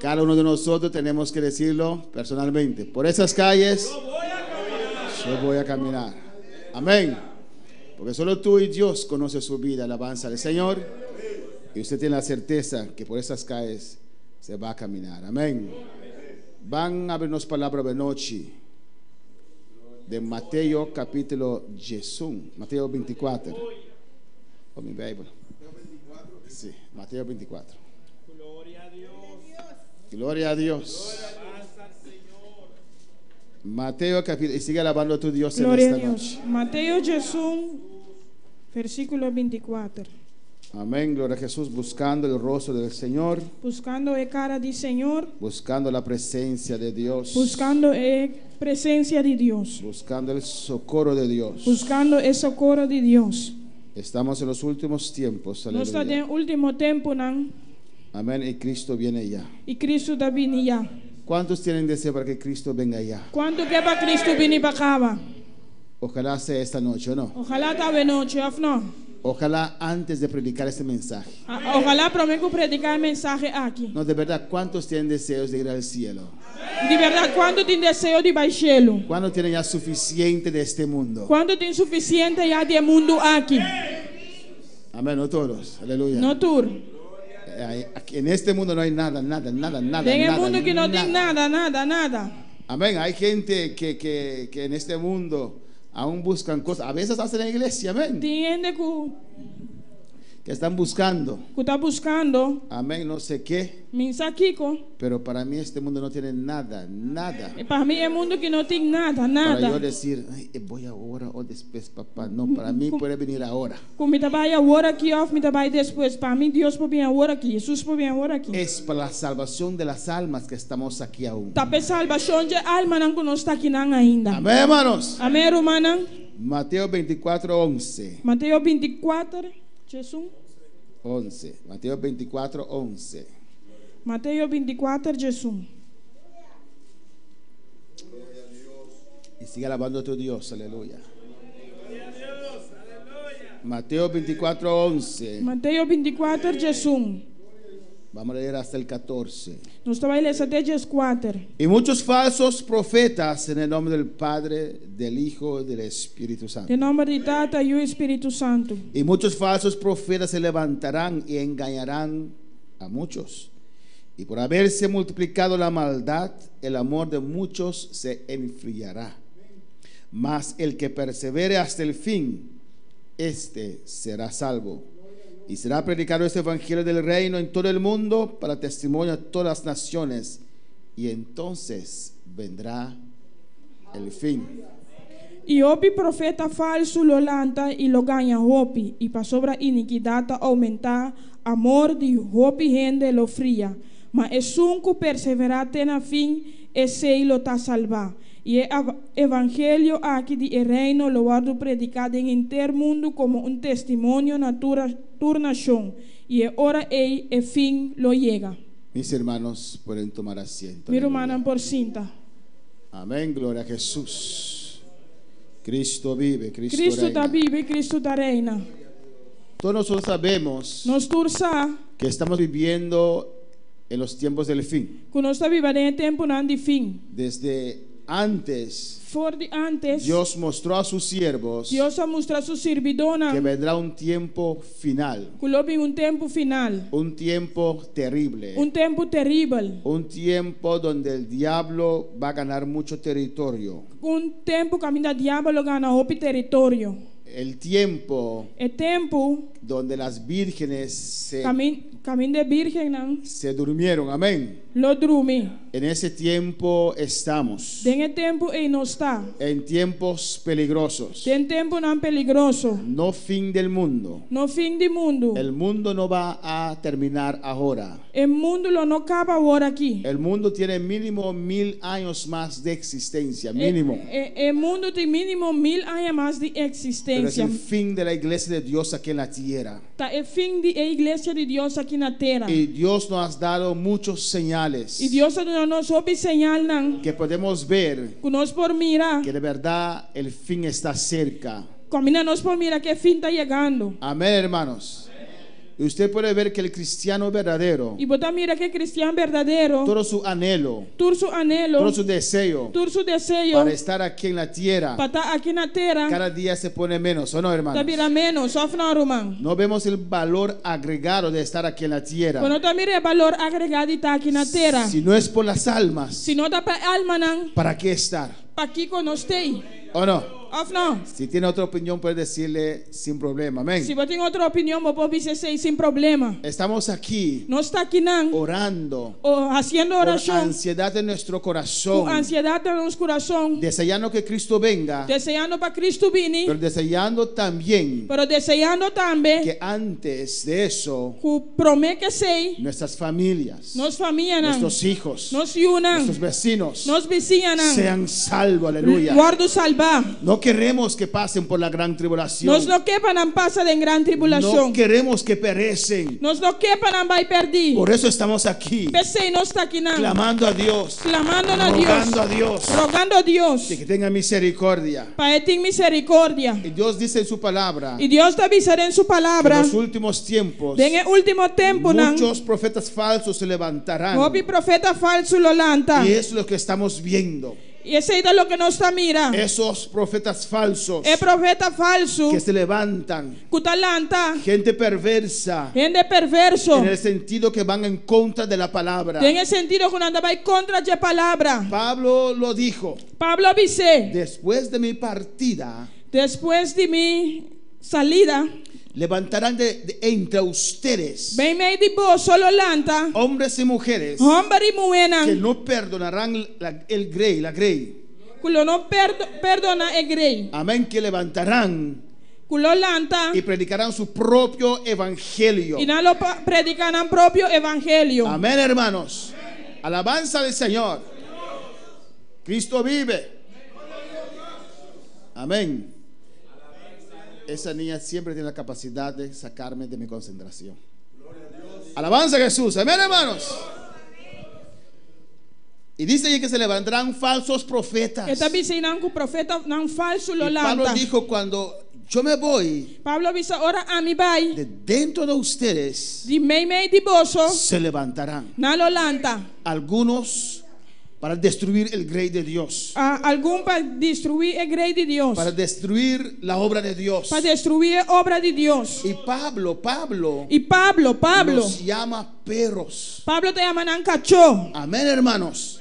Cada uno de nosotros tenemos que decirlo personalmente. Por esas calles yo voy a caminar. Amén. Porque solo tú y Dios conocen su vida. Alabanza al Señor. Y usted tiene la certeza que por esas calles se va a caminar. Amén. Van a abrirnos palabra de noche de Mateo capítulo Jesús. Mateo 24. Oh, mi Biblia. Sí, Mateo 24. Gloria a Dios. Gloria a Dios. Mateo capítulo, y sigue alabando a tu Dios en Gloria a esta Dios. noche. Mateo Jesús, versículo 24. Amén, gloria a Jesús, buscando el rostro del Señor, Buscando a cara de Señor, buscando la presencia de Dios, buscando a presencia de Dios, buscando el socorro de Dios. buscando el socorro de Dios. Estamos en los últimos tiempos, Nós está aleluya. no último tempo, não? Amén, y Cristo viene ya. E Cristo está vindo já. ¿Cuántos tienen deseo para que Cristo venga ya? Quanto que para Cristo vir para cá? Ojalá sea esta noche, ¿o no? Ojalá tá bem noite, of não? Ojalá antes de predicar este mensaje. Ojalá para mim que predicar a mensagem aqui. No, de verdad, ¿cuántos tienen deseos de ir al cielo? De verdade, quanto tem desejo de baixá-lo? ¿Cuántos tienen ya suficiente de este mundo? Quanto tem suficiente já de mundo aqui? Amén, no todos, aleluya. No tour. Aquí en este mundo no hay nada. En el mundo que no tiene nada. Amén, hay gente que en este mundo aún buscan cosas, a veces hacen en la iglesia, amén, Tem gente que están buscando, que está buscando amén, no sé qué, mensajico. pero para mí este mundo no tiene nada. E para mim é mundo que não tem nada. Para yo decir, ay, voy ahora o después, papá, no, para mí puede venir ahora. Como me trabalha agora aqui, ou me trabalha depois. Para mim, Deus pode vir agora aqui. Jesus pode vir agora aqui. Es para la salvación de las almas que estamos aquí aún. Tá para salvação de alma não que nós está aqui não ainda. Amén, hermanos. Amém, romana. Mateo 24:11. Mateus 24, Jesus. 11. Mateo 24:11. Mateus 24, Jesus. Y sigue alabando a tu Dios, aleluya. Mateo 24:11. Mateus 24, Jesus. Vamos a leer hasta el 14. Nós trabalhamos até 4. Y muchos falsos profetas en el nombre del Padre, del Hijo y del Espíritu Santo. Em nome de Tata e o Espírito Santo. Y muchos falsos profetas se levantarán y engañarán a muchos. Y por haberse multiplicado la maldad, el amor de muchos se enfriará. Mas el que persevere hasta el fin, este será salvo. Y será predicado este evangelio del reino en todo el mundo para testimonio a todas las naciones. Y entonces vendrá el fin. E houve profeta falso lo lanta e lo ganha houve. E para sobre a iniquidade aumentar, amor de houve gente lo fria. Mas é sunco perseverar até na fim, esse lo tá salvar. E o evangelho aqui de reino lo guardo predicado em inteiro mundo como testemunho na tua nação. E hora e fim lo llega. Mis hermanos pueden tomar asiento. Mi hermana por cinta. Amén, gloria a Jesús. Cristo vive, Cristo Cristo reina. está vivo e Cristo está reina. Todos nosotros sabemos Nós tursa que estamos viviendo en los tiempos del fin. que nós está vivendo em tempo não de fim. Desde antes, For de antes, Dios mostró a sus siervos Deus a mostrar sua servidona que vendrá un tiempo final, que houve tempo final. un tiempo terrible, Tempo terrível. un tiempo donde el diablo va a ganar mucho territorio, Tempo que a diabo ganha o território. el tiempo Tempo donde las vírgenes caminho de virgem não se durmieron, amén. lo dorme. En ese tiempo estamos, Tem tempo e não está. en tiempos peligrosos, Tem tempo não perigoso. no fin del mundo. No fim do mundo. El mundo no va a terminar ahora. O mundo não acaba agora aqui. El mundo tiene mínimo 1000 años más de existencia, mínimo. O mundo tem mínimo 1000 anos mais de Pero es existência. el fin de la iglesia de Dios aquí en la tierra. Tá o fim da igreja de Deus aqui na terra. Y Dios nos ha dado muchos señales E Deus não nos soube señal não que podemos ver que nós por mirar. que de verdad el fin está cerca. Camina nós por mirar que o fim está chegando. Amén, hermanos. Y usted puede ver que el cristiano verdadero, E você mira que cristiano verdadeiro, todo su anhelo, todo su anelo, todo su deseo todo su desejo para estar aquí en la tierra, para estar aqui na terra, cada día se pone menos, ¿o no, tá hermanos? vira menos, só não, irmão. No vemos el valor agregado de estar aquí en la tierra. Quando tá mira valor agregado de estar aqui na terra, Si no es por las almas, se não dá para alma não, ¿para qué estar? para aqui conosco, ¿O no? of não? Si tiene otra opinión, puede decirle sin problema. Amén. Se você tem outra opinião, você pode dizer sem problema. Estamos aquí Não está aqui não, orando haciendo por oração, ansiedad en nuestro com corazón, ansiedade no nosso coração, deseando que Cristo venga, desejando para Cristo vir, pero deseando también pero desejando também que antes de eso que promete que sei, nuestras familias, nos família não, nuestros hijos, nos unam, nuestros vecinos nos vizinhos não, sean salvos. Aleluya. guardo salvar. No queremos que pasen por la gran tribulación. Nos não quepa não passa de grande tribulação. No queremos que perecen. Nos não quepa não vai perder. Por eso estamos aquí, Pensei não está aqui não, clamando a Dios, clamando a rogando a Deus, Dios rogando a Deus, que tenga misericordia. para ter misericórdia. Y Dios dice en su palabra, E Deus está avisando em sua que en palavra, los últimos tiempos en el último tempo não, muchos profetas falsos se levantarán. houve profeta falso lo lanta. Y es lo que estamos viendo. E esse é lo que nós está mira. Esos profetas falsos É profeta falso que se levantan, que está lanta, gente perversa, gente perverso. en el sentido que van en contra de la palabra. Tem o sentido que anda vai contra a palavra. Pablo lo dijo: Pablo avisou, después de mi partida, depois de minha salida, levantarán de entre ustedes bem meio de vos solo lanta, hombres y mujeres homem e mulher, que no perdonarán el grey, la grey. que não perdona a grey, Amén, que levantarán que lo lanta y predicarán su propio evangelio. e não lo predican o próprio evangelho. Amén, hermanos. Alabanza del Señor. Cristo vive. Amén. Esa niña siempre tiene la capacidad de sacarme de mi concentración. Alabanza a Jesús. Amén, hermanos. Y dice ahí que se levantarán falsos profetas. Está dizendo que o profeta não falso lo Y Pablo lanta. dijo: cuando yo me voy, Pablo avisa, ora a mi vai, de dentro de ustedes de meio de boso, se levantarán não lo lanta. algunos para destruir el grey de Dios, Algum para destruir a igreja de Deus, para destruir la obra de Dios. para destruir a obra de Deus. Y Pablo E Pablo nos llama perros. te chama um cachorro. Amén, hermanos.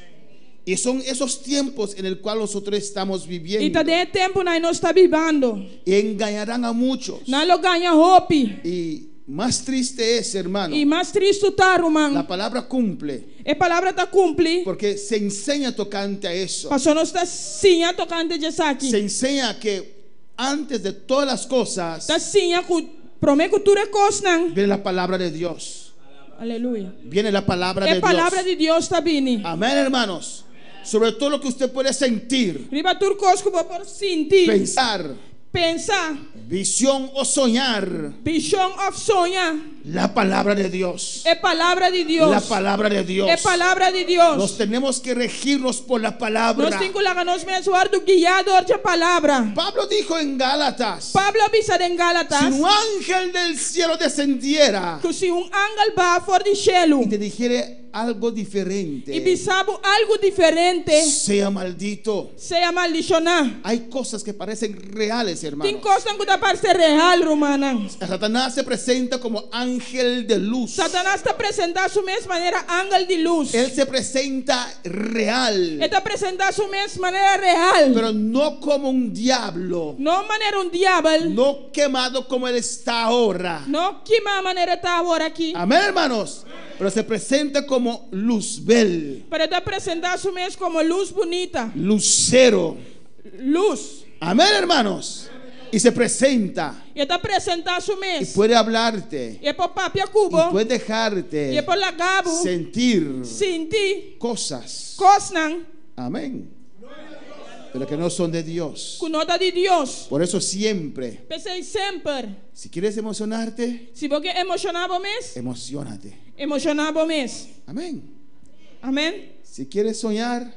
Y son esos tiempos en el cual nosotros estamos E viviendo. tá de tempo nós não está vivendo. Y engañarán a muchos. Não lo ganha hope. Y más triste es, hermano, E mais triste tá, la irmão. palabra cumple, A palavra tá cumpre. porque se enseña tocante a eso. Passou não está sim tocando de Se aqui. enseña que antes de todas las cosas Tá sim que promete que tudo é coisa. viene la palabra de Dios. Aleluia. Viene la palabra de A palavra Dios. de Deus está vindo. Amén, hermanos. Sobre todo lo que usted puede sentir, Riba tudo coisa que você pode sentir, pensar, visión o soñar. Vision of sonha. La palabra de Dios. É palavra de Deus. La palabra de Dios. É palavra de Deus. Nos tenemos que regirnos por la palabra. Nós temos que nos mensuar do guiador de palavra. Pablo dijo en Gálatas: Pablo avisa em si Gálatas un ángel del cielo descendiera que se ángel va fora de cielo y te dijere algo diferente, e bisabo algo diferente, sea maldito. seja maldicionar. Hay cosas que parecen reales, Tem hermanos. coisa que parece real, romana. Satanás se presenta como ángel de luz. Satanás está apresentando a sua mesma maneira ángel de luz. Él se presenta real, Ele está apresentando a sua mesma maneira real. pero no como un diablo, Não maneira diabo. no quemado como él está ahora. Não que maneira está agora aqui. Amén, hermanos. Pero se presenta como luzbel, Para te apresentar a sua mesma como luz bonita. lucero. Luz. Amén, hermanos. Y se presenta Ele está apresentando a sua y mesma. puede hablarte E por papia y cubo. puede E dejarte por lagabo. sentir Sentir. cosas. Cosnan. Amén. Pero que no son de Dios. Com nota de Deus. Por eso siempre, Pensei sempre. si quieres emocionarte, Se você emocionava mesmo, emocionate. emocionava mesmo. Amén. Amém? Si quieres soñar,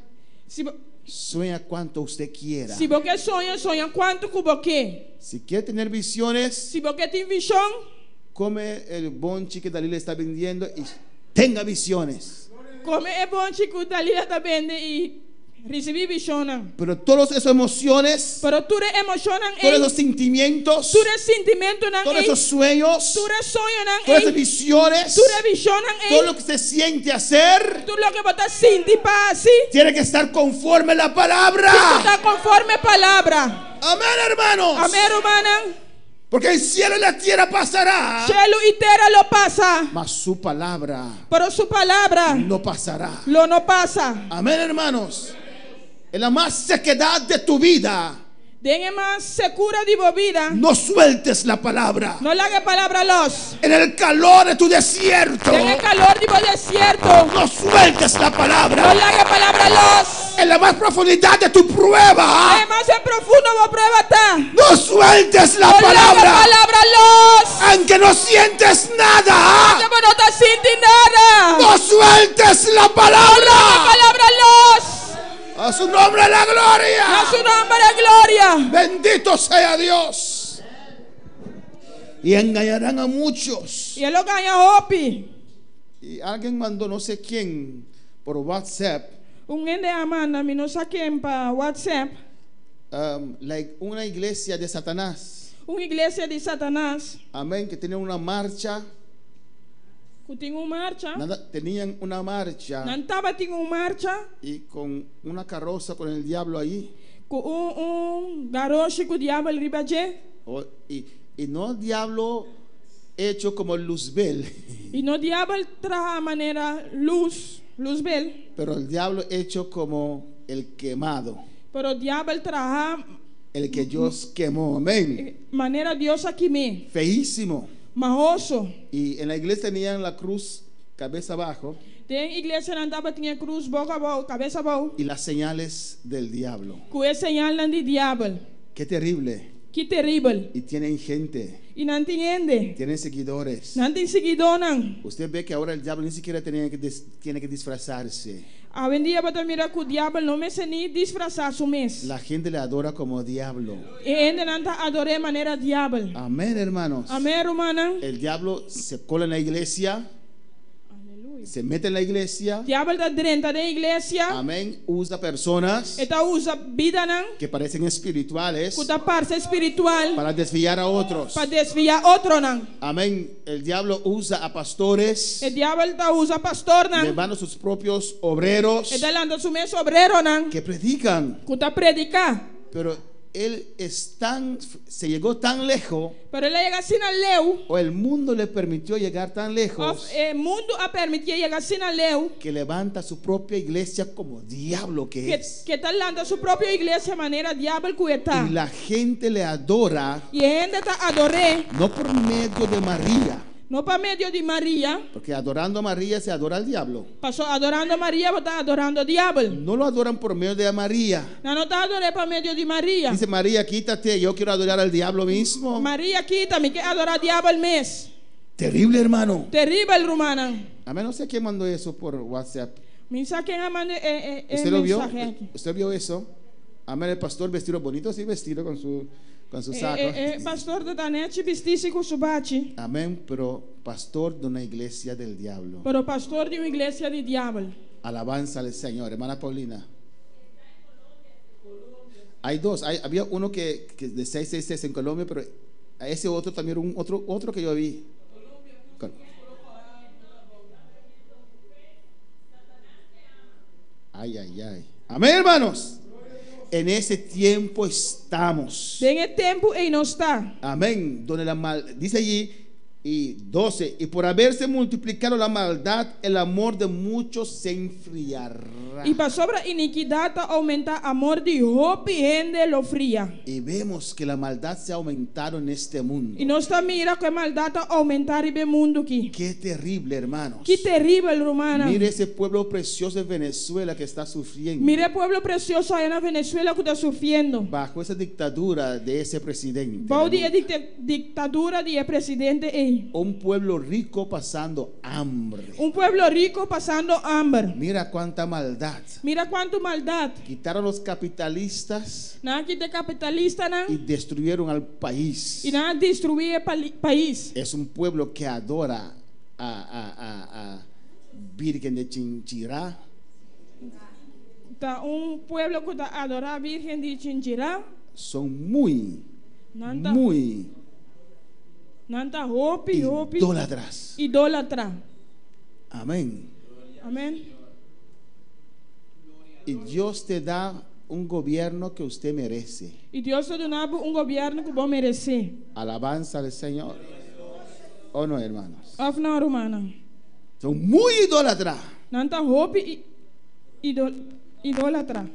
Se, sueña cuanto usted quiera. se você sonha, sonha quanto que você. Si quiere tener visiones, Se você tem visão, come el bonchi que Dalila está vendiendo y tenga visiones. Come é bom que o Dalila está vendo e receber visão. Pero todas esas emociones, Pero tudo emocionam todos esos sentimientos, tudo sentimento não todos esos sueños, tudo sonho não todas esas visiones, tudo visão todo lo que se siente hacer, tudo lo que você sente passa. tiene que estar conforme a la palabra. Está conforme a palavra. Amén, hermanos. Amém, hermana. Porque el cielo y la tierra pasará, Cielo y tierra lo pasa, mas su palabra pero su palabra no pasará. lo no pasa. Amén, hermanos. En la más sequedad de tu vida, Dengue más segura de vida. no sueltes la palabra. No le haga palabra los. En el calor de tu desierto, Dengue calor de desierto. no sueltes la No palabra. le haga palabra los. En la más profundidad de tu prueba, Además en profundo va a prueba está. no sueltes la No le haga palabra. palabra los. Aunque no sientes nada, No te sientes nada. no sueltes la No le haga palabra. palabra los. A su nombre la A gloria. su nombre de gloria. Bendito sea Dios. Y engañarán a muchos. Y él lo gana Hopi. Y alguien mandó, no sé quién, por WhatsApp, Un ende amanda mi no saquen para WhatsApp. una iglesia de Satanás. Una iglesia de Satanás. Amén, que tienen una marcha. Que tem uma marcha. Tenían una marcha Não estava tem uma marcha y con una carroza con el diablo ahí. com garoto com o diabo ribaje. Y no diablo hecho como Luzbel, E no diabo traja maneira luzbel. pero el diablo hecho como el quemado, Pero o diabo traja el que Dios quemó. Amén. maneira Deus aqui me. Feísimo. Mahoso. Y en la iglesia tenían la cruz cabeza abajo Tem igreja não estava tinha cruz boca abaixo, cabeça abaixo. y las señales del diablo. Com esse señal de diabo. Qué terrible. Que terrível. Y tienen gente, E não entende. tienen seguidores. Não tem seguidor não. Usted ve que ahora el diablo ni siquiera tiene que disfrazarse. A vendia para mirar que o diabo não me nem disfarçar su mês. La gente le adora como diablo. E ainda não está adorando maneira diabo. Amén, hermanos. Amém, hermana. El diablo se cola en la iglesia, Aleluia. se mete en la iglesia. Diabo está dentro da igreja. Amén. Usa personas Eta usa vida não. que parecen espirituales Que está parte espiritual. para desviar a otros. Para desviar outro não. Amén. El diablo usa a pastores, O diabo está usa pastor não. llevando sus propios obreros Está lando su mês obreiro não. que predican. Que está predicar. Pero él se llegó tan lejos, Pero ele chega assim a leu. o el mundo le permitió llegar tan lejos, O mundo a permitir chegar assim a leu. que levanta su propia iglesia como diablo que es. Que está lando su própria igreja maneira diabo que está. Y la gente le adora E ainda está adorando. no por medio de María, No para medio de Maria. porque adorando a María se adora al diablo. Passou adorando Maria, está adorando o diabo. No lo adoran por medio de María. Não está adorando para medio de Maria. Dice María, quítate, yo quiero adorar al diablo mismo. Maria quita-me que adorar diabo el mês. Terrible, hermano. Terrível, romana. A mí no sé quién mandó eso por WhatsApp. Mensaje a mande ¿Usted lo vio? mensaje aqui. ¿Usted vio eso? Amén, el pastor vestido bonito, sí, vestido con su saco. Pastor da Danete vestisse com subate. Amén, pero pastor de una iglesia del diablo. Pero pastor de uma igreja de diabo. Alabanza al Señor. Hermana Paulina. Hay dos. Había uno que de 666 en Colombia, pero a ese otro también, otro que yo vi. Ay, ay, ay. Amén, hermanos. En ese tiempo estamos. Tem tempo e não está. Amén. Donde dice allí, y 12, y por haberse multiplicado la maldad, el amor de muchos se enfriará. E para sobre a iniquidade aumentar amor de roupa e rende lo fria. Y vemos que la maldad se ha aumentado en este mundo. E nós está mira que a maldade aumentar e mundo aqui. Qué terrible, hermanos. Que terrível, romana. Mire ese pueblo precioso de Venezuela que está sufriendo Mire o pueblo precioso aí na Venezuela que está sofrendo. bajo esa dictadura de ese presidente. Bajo a ditadura do presidente rei. Un pueblo rico pasando hambre. Um pueblo rico passando hambre. Mira cuánta maldad. Mira quanto maldade. Quitaron los capitalistas Na que de capitalista na y destruyeron al país. e na destruir país. Es un pueblo que adora a Virgen de Chinchirá. Tá pueblo que tá adorar a Virgem de Chinchirá. Son muy Nanta hope idólatras. idólatra. Amén. Amém. Y Dios te da un gobierno que usted merece. E Deus te donava governo que vão merecer. Alabanza al Señor. ¿O no, hermanos? Of na romana. Son muy idólatras. Nanta hope idólatra.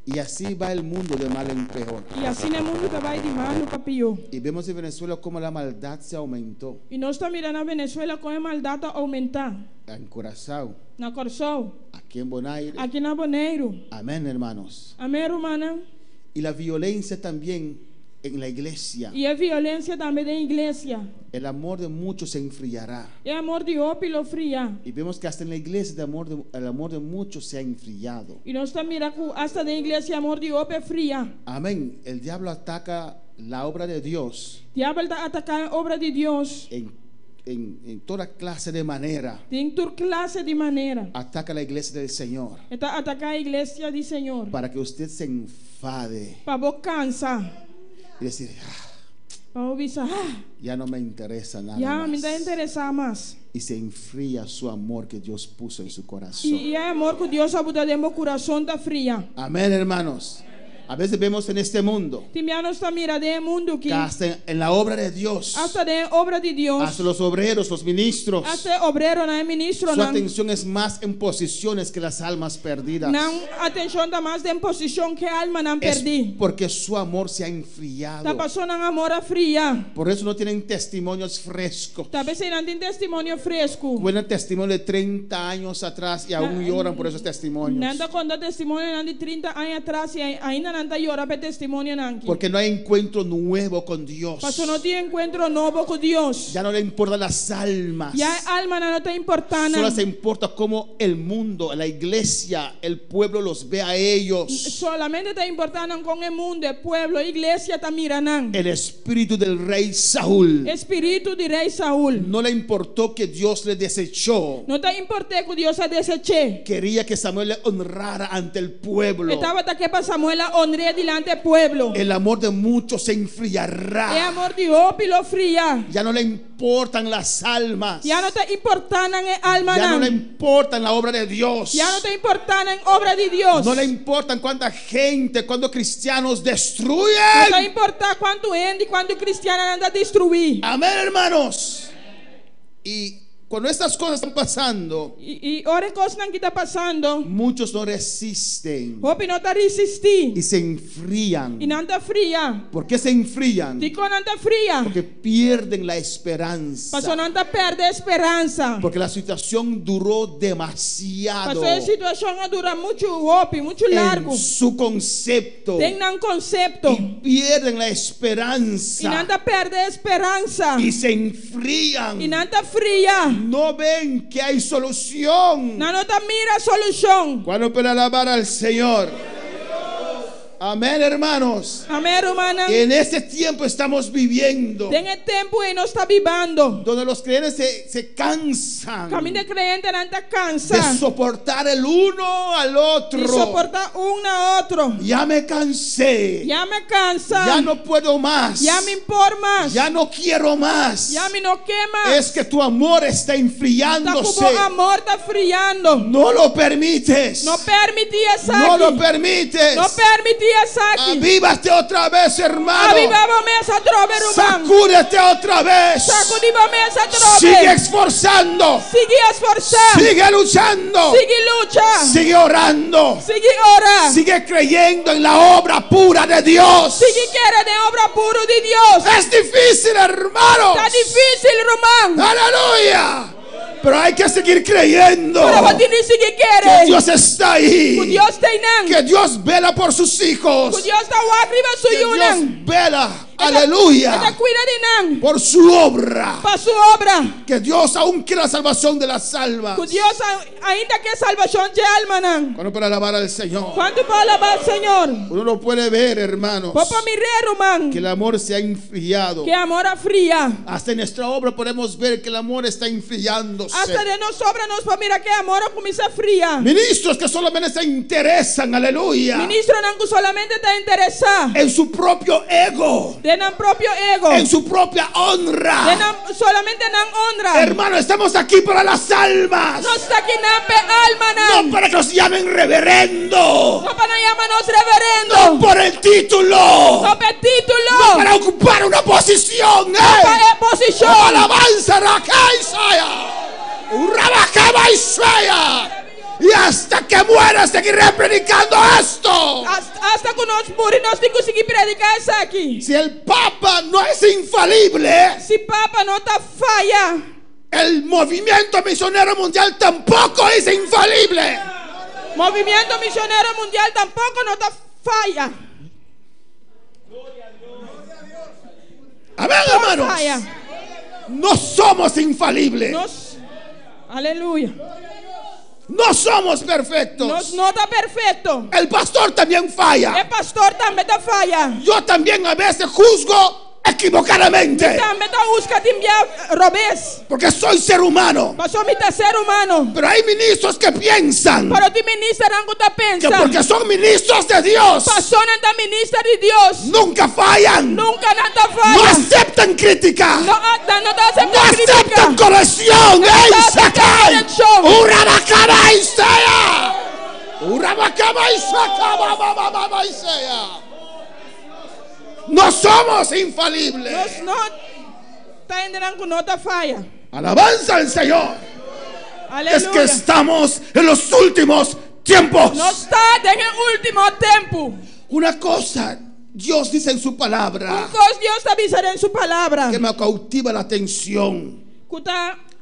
Y así va el mundo de mal en peor. E assim é mundo que vai de mal para pior. Y vemos en Venezuela cómo la maldad se aumentó. E nós estamos mirando a Venezuela com a maldade aumentar. En Curazao, Na Corsol, aquí en Bonaire. aqui na Boneiro. Amén, hermanos. Amém, romana. Y la violencia también en la iglesia. E a violência também da igreja. El amor de muchos se enfriará. É amor de ópio fria. Y vemos que hasta en la iglesia el amor de muchos se ha enfriado. E nós estamos mirando hasta da igreja amor de ópio fria. Amén. El diablo ataca la obra de Dios Diabo está atacando a obra de Deus. en toda clase de manera. Tem toda classe de maneira. Ataca la iglesia del Señor Está atacando a igreja do Senhor. para que usted se enfade Para vos cansar. y decir, Para vos pensar, ya no me interesa nada já más. me dá interessar mais. Y se enfría su amor que Dios puso en su corazón. E é amor que Deus abuda de meu coração da fria. Amén, hermanos. A veces vemos en este mundo Timiano está mirando o mundo que que hasta en la obra de Dios, hasta de obra de Deus. hasta los obreros, los ministros, Hasta obreiro não é ministro su não. atención es más en posiciones que las almas perdidas. Não atenção da mais de posição que a alma não Es perdi. porque su amor se ha enfriado. Tá passando amor a fria. Por eso no tienen testimonios frescos. Talvez não tem testemunho fresco. Cuentan testimonio de 30 años atrás y aún lloran por esos testimonios. Não está contando testemunho não de 30 anos atrás e ainda não está chorando por testemunho não. Porque no hay encuentro nuevo con Dios. Passou não tem encontro novo com Deus. Ya no le importan las almas. E a alma não está importando. Solo se importa cómo el mundo, la iglesia, el pueblo los ve a ellos. Solamente está importando com o mundo, o pueblo, a igreja está mirando. El espíritu del rey Saúl. Espírito de rei Saúl. No le importó que Dios le desechó. Não está importando que Deus a desechou. Quería que Samuel le honrara ante el pueblo. Estava aqui para Samuel honrar diante do pueblo. El amor de muchos se É enfriará. amor de ópio fria. Ya no le importan las almas. Já não está importando a alma Ya no le não. importan la obra de Dios. Já não está importando a obra de Deus. No le importan cuánta gente, cuántos cristianos Não está destruyen. importando quanto gente e quanto cristiano anda a destruir. Amén, hermanos. Y cuando estas cosas están pasando, E ora coisa que está passando. muchos no resisten Hope não está resistir. y se enfrían. E não está fria. ¿Por qué se enfrían? Dico não está fria. Porque pierden la esperanza. Passou não está perde a esperança. Porque la situación duró demasiado Passou a situação dura muito hope, muito largo. en su concepto. Tem um conceito. Y pierden la E não esperanza está perde a esperança. y se enfrían. E não está fria. No ven que hay solución. Não está mira a solução. ¿Cuándo pueden alabar al Señor? Amén, hermanos. Amém, romana. Y en este tiempo estamos viviendo Tem tempo e não está vivendo. donde los creyentes se cansan Caminho de crente não está de cansa. soportar el uno al otro. E soportar na outro. Ya me cansé. Já me cansa. Ya no puedo más. Já me impor mais. Ya no quiero más. Já me não quer Es que tu amor está Tá enfriándose. como amor está friando. No lo permites. Não permitia No lo saque. permites. Não permitia saque. Avívate otra vez, hermano. Avivava essa trove, irmão. Sacúdete otra vez. Sacudivame essa Sigue trove. esforzando. Sigue esforçar. Sigue luchando. Sigue lucha. Sigue orando. Sigue orar. Sigue creyendo en la obra pura de Dios. Sigue querendo a obra pura de Deus. Es difícil, hermano. Tá difícil, irmão. Aleluya. Pero hay que seguir creyendo Pero vou ter que seguir que querer. Dios está ahí. Que Deus tem não. Que Dios vela por sus hijos. Que Deus está arriba Que suyo Dios não. vela Aleluya. Esta cuida de nan. Por su obra. Para su obra. Que Dios aún quiere la salvación de las almas. Que Dios ainda que salvación de alma nan. Cuando para alabar al Señor. Cuando para alabar al Señor. Uno lo puede ver, hermanos. Papa mirero man. Que el amor se ha enfriado. Que amor a fría. Hasta en nuestra obra podemos ver que el amor está enfriándose. Hasta de nosotros nos para mirar que amor comienza fría. Ministros que solamente se interesan, aleluya. Ministro nan que solamente te interesa. En su propio ego. De nan propio ego. En su propia honra. De nan, solamente nan honra. Hermano, estamos aquí para las almas. No está aquí nan pe alma nan. No para que nos llamen reverendo. No para llamarnos reverendo. No por el título. No pe título. No para ocupar una posición. No para posición. Alabanza Rakaisaya. Urabakaba Isaya. Y hasta que muera seguiré predicando esto. Hasta que nos morimos y conseguir predicar eso aquí. Si el Papa no es infalible, si Papa no te falla, el movimiento misionero mundial tampoco es infalible. Movimiento misionero mundial tampoco no te falla. Amén, hermanos. Falla. No somos infalibles. Aleluya. No somos perfectos. No está perfecto. El pastor también falla. El pastor también te falla. Yo también a veces juzgo equivocadamente. También te busca robes. Porque soy ser humano. Pasó mi ser humano. Pero hay ministros que piensan. Pero ti ministra no te piensa. Que porque son ministros de Dios. Pasó no ministra de Dios. Nunca fallan. Nunca nada falla. No aceptan crítica. No aceptan no aceptan corrección. Urabacaba Isaya. Urabacaba Isaya. No somos infalibles. No tendrán que no te falla. Alabanza al Señor. Aleluya. Es que estamos en los últimos tiempos. No está en el último tiempo. Una cosa Dios dice en su palabra. Una cosa Dios te avisará en su palabra. Que me cautiva la atención.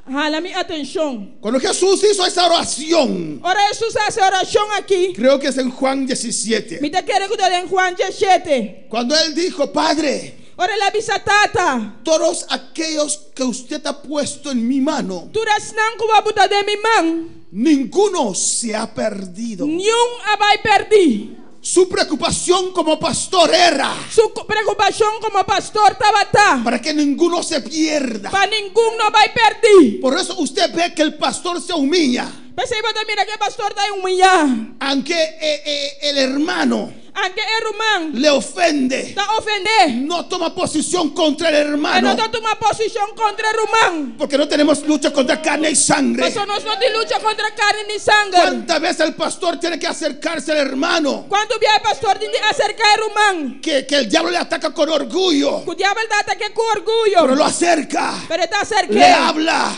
Jala mi atención. Cuando Jesús hizo esa oración. Ahora Jesús hace oración aquí. Creo que es en Juan 17. Me te quiere que en Juan 17. Cuando él dijo, Padre, ahora la visatata. Todos aquellos que usted ha puesto en mi mano. Tú eres nanco de mi man. Ninguno se ha perdido. Ni un abai perdí. Su preocupación como pastor era. Su preocupación como pastor tabata. Para que ninguno se pierda. Para ninguno va a perder. Por eso usted ve que el pastor se humilla. Mira que el pastor está humillado. Aunque el hermano. Aunque el hermano le ofende. No toma posición contra el hermano. No toma posición contra el hermano. Porque no tenemos lucha contra carne y sangre. Nosotros no tenemos lucha contra carne ni sangre. ¿Cuántas veces el pastor tiene que acercarse al hermano? ¿Cuánto veces el pastor tiene que acercar al hermano? Que el diablo le ataca con orgullo. Que el diablo le ataca con orgullo. Pero lo acerca. Pero está cerca. Le habla.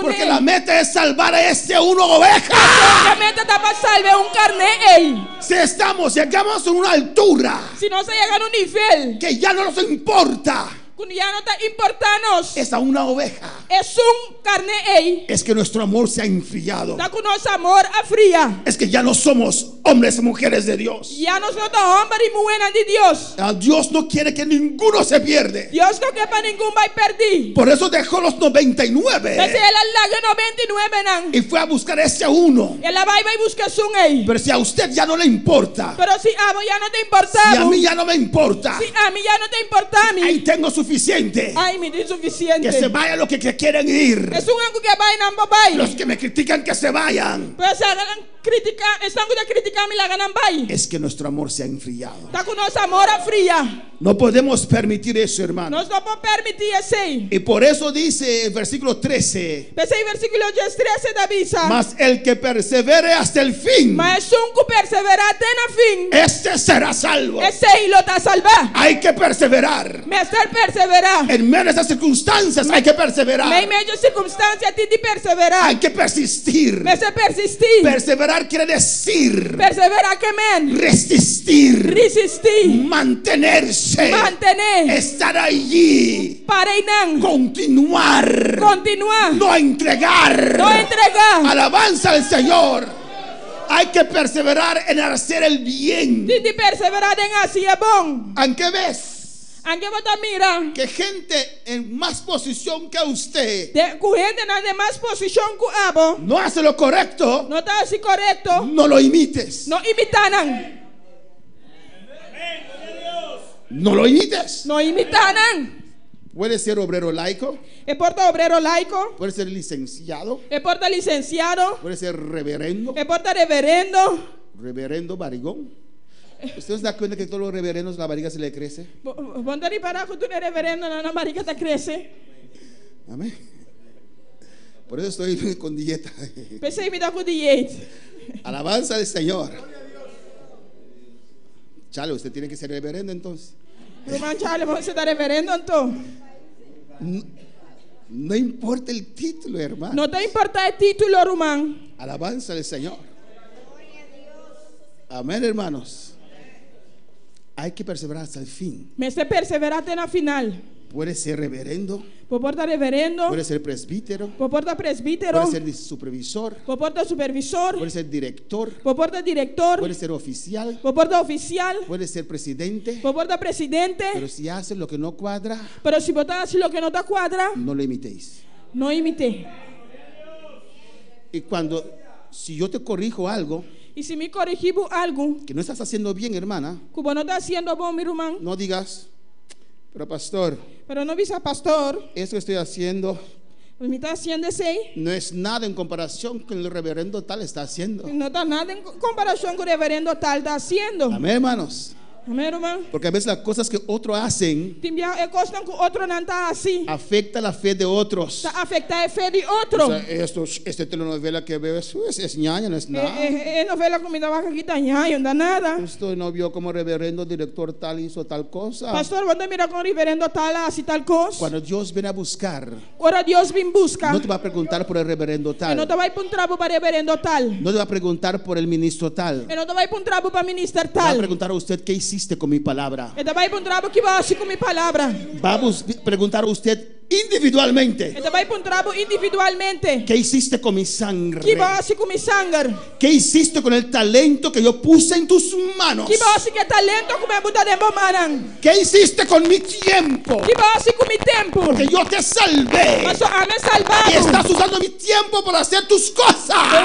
Porque la meta es salvar a ese uno oveja. La meta está para salvar un carne. Si llegamos a una altura. Si no se llega a un nivel. Que ya no nos importa. Ya no te importanos. Es a una oveja. Es un carne. Es que nuestro amor se ha enfriado. Amor a fría. Es que ya no somos hombres y mujeres de Dios. Ya no somos hombres y mujeres de Dios. Dios no quiere que ninguno se pierde. Dios no quiere para ningún va a perder. Por eso dejó los 99. Y fue a buscar ese uno. Pero si a usted ya no le importa. Pero si a vos ya no te importa. Si a mí ya no me importa. Si a mí ya no te importa a mí. Ahí tengo suficiente. Suficiente. Que se vayan los que quieren ir. Los que me critican que se vayan. Es que nuestro amor se ha enfriado. No podemos permitir eso, hermano. Y por eso dice el versículo 13. Mas el que persevere hasta el fin, este será salvo. Hay que perseverar. En medio de esas circunstancias hay que perseverar. Hay que persistir. Perseverar quiere decir resistir, mantenerse, estar allí, continuar, no entregar. Alabanza al Señor. Hay que perseverar en hacer el bien. ¿En qué ves? Anche bota mira. que gente en más posición que usted De ku gente na de más posición ku abo. no hace lo correcto, No está así correcto. no lo imites. No imitanan. No lo imites. No imitanan. Puede ser obrero laico, E porta obrero laico. puede ser licenciado, E porta licenciado. puede ser reverendo, E porta reverendo. reverendo barrigón. ¿Usted se da cuenta que todos los reverendos la barriga se le crece? Ponte ni para que tú eres reverendo, na marica te crece. Amén. Por eso estoy con dieta. Pensei imita ku diet. Alabanza al Señor. Chale, usted tiene que ser reverendo entonces. Roman chale, vamos a estar reverendo entonces. No importa el título, hermano. No te importa el título, Román. Alabanza al Señor. Amén, hermanos. Hay que perseverar hasta el fin. Me se perseverate na final. Puede ser reverendo, Porta reverendo. puede ser presbítero, Porta presbítero. puede ser supervisor, Porta supervisor. puede ser director, Porta director. puede ser oficial, Porta oficial. puede ser presidente. Porta presidente. Pero si hace lo que no cuadra, Pero si votas así lo que no te cuadra, no lo imitéis. no imite. Y si yo te corrijo algo Y si me corrigibu algo, que no estás haciendo bien, hermana, como no está haciendo bon, mi Román, no digas, pero pastor, pero no visa pastor, esto que estoy haciendo me está haciendo ese, no es nada en comparación con el reverendo tal está haciendo. no está nada en comparación con el reverendo tal está haciendo. Amén, hermanos. Amén, Román. Porque a veces las cosas que otros hacen Timbia e costan con otro no está así. afecta la fe de otros. Está afecta el fe de otro. O sea, esta telenovela que veo es ñaña, no es nada. No ve la comida baja quita ñayo, no da nada. Esto no vio como reverendo director tal hizo tal cosa. Pastor, cuando mira con reverendo tal así tal cosa. Cuando Dios viene a buscar, Ahora Dios vin busca. no te va a preguntar por el reverendo Y no tal. te va a ir para un trapo para reverendo tal. No te va a preguntar por el ministro tal. Y no te va a ir para un trapo para minister Va a tal. preguntar a usted qué hiciste con mi palabra. Y te va a ir para un trapo que va así con mi palabra. Vamos a preguntar a usted individualmente. Y te va a ir para un trapo individualmente. ¿Qué hiciste con mi sangre? Que va así con mi sangre. ¿Qué hiciste con el talento que yo puse en tus manos? Que va así que talento como me buta de bomaran. ¿Qué hiciste con mi tiempo? Que va así con mi tiempo. Porque yo te salvé. Pastor, me Y salvado. estás usando mi tiempo para hacer tus Yo cosas.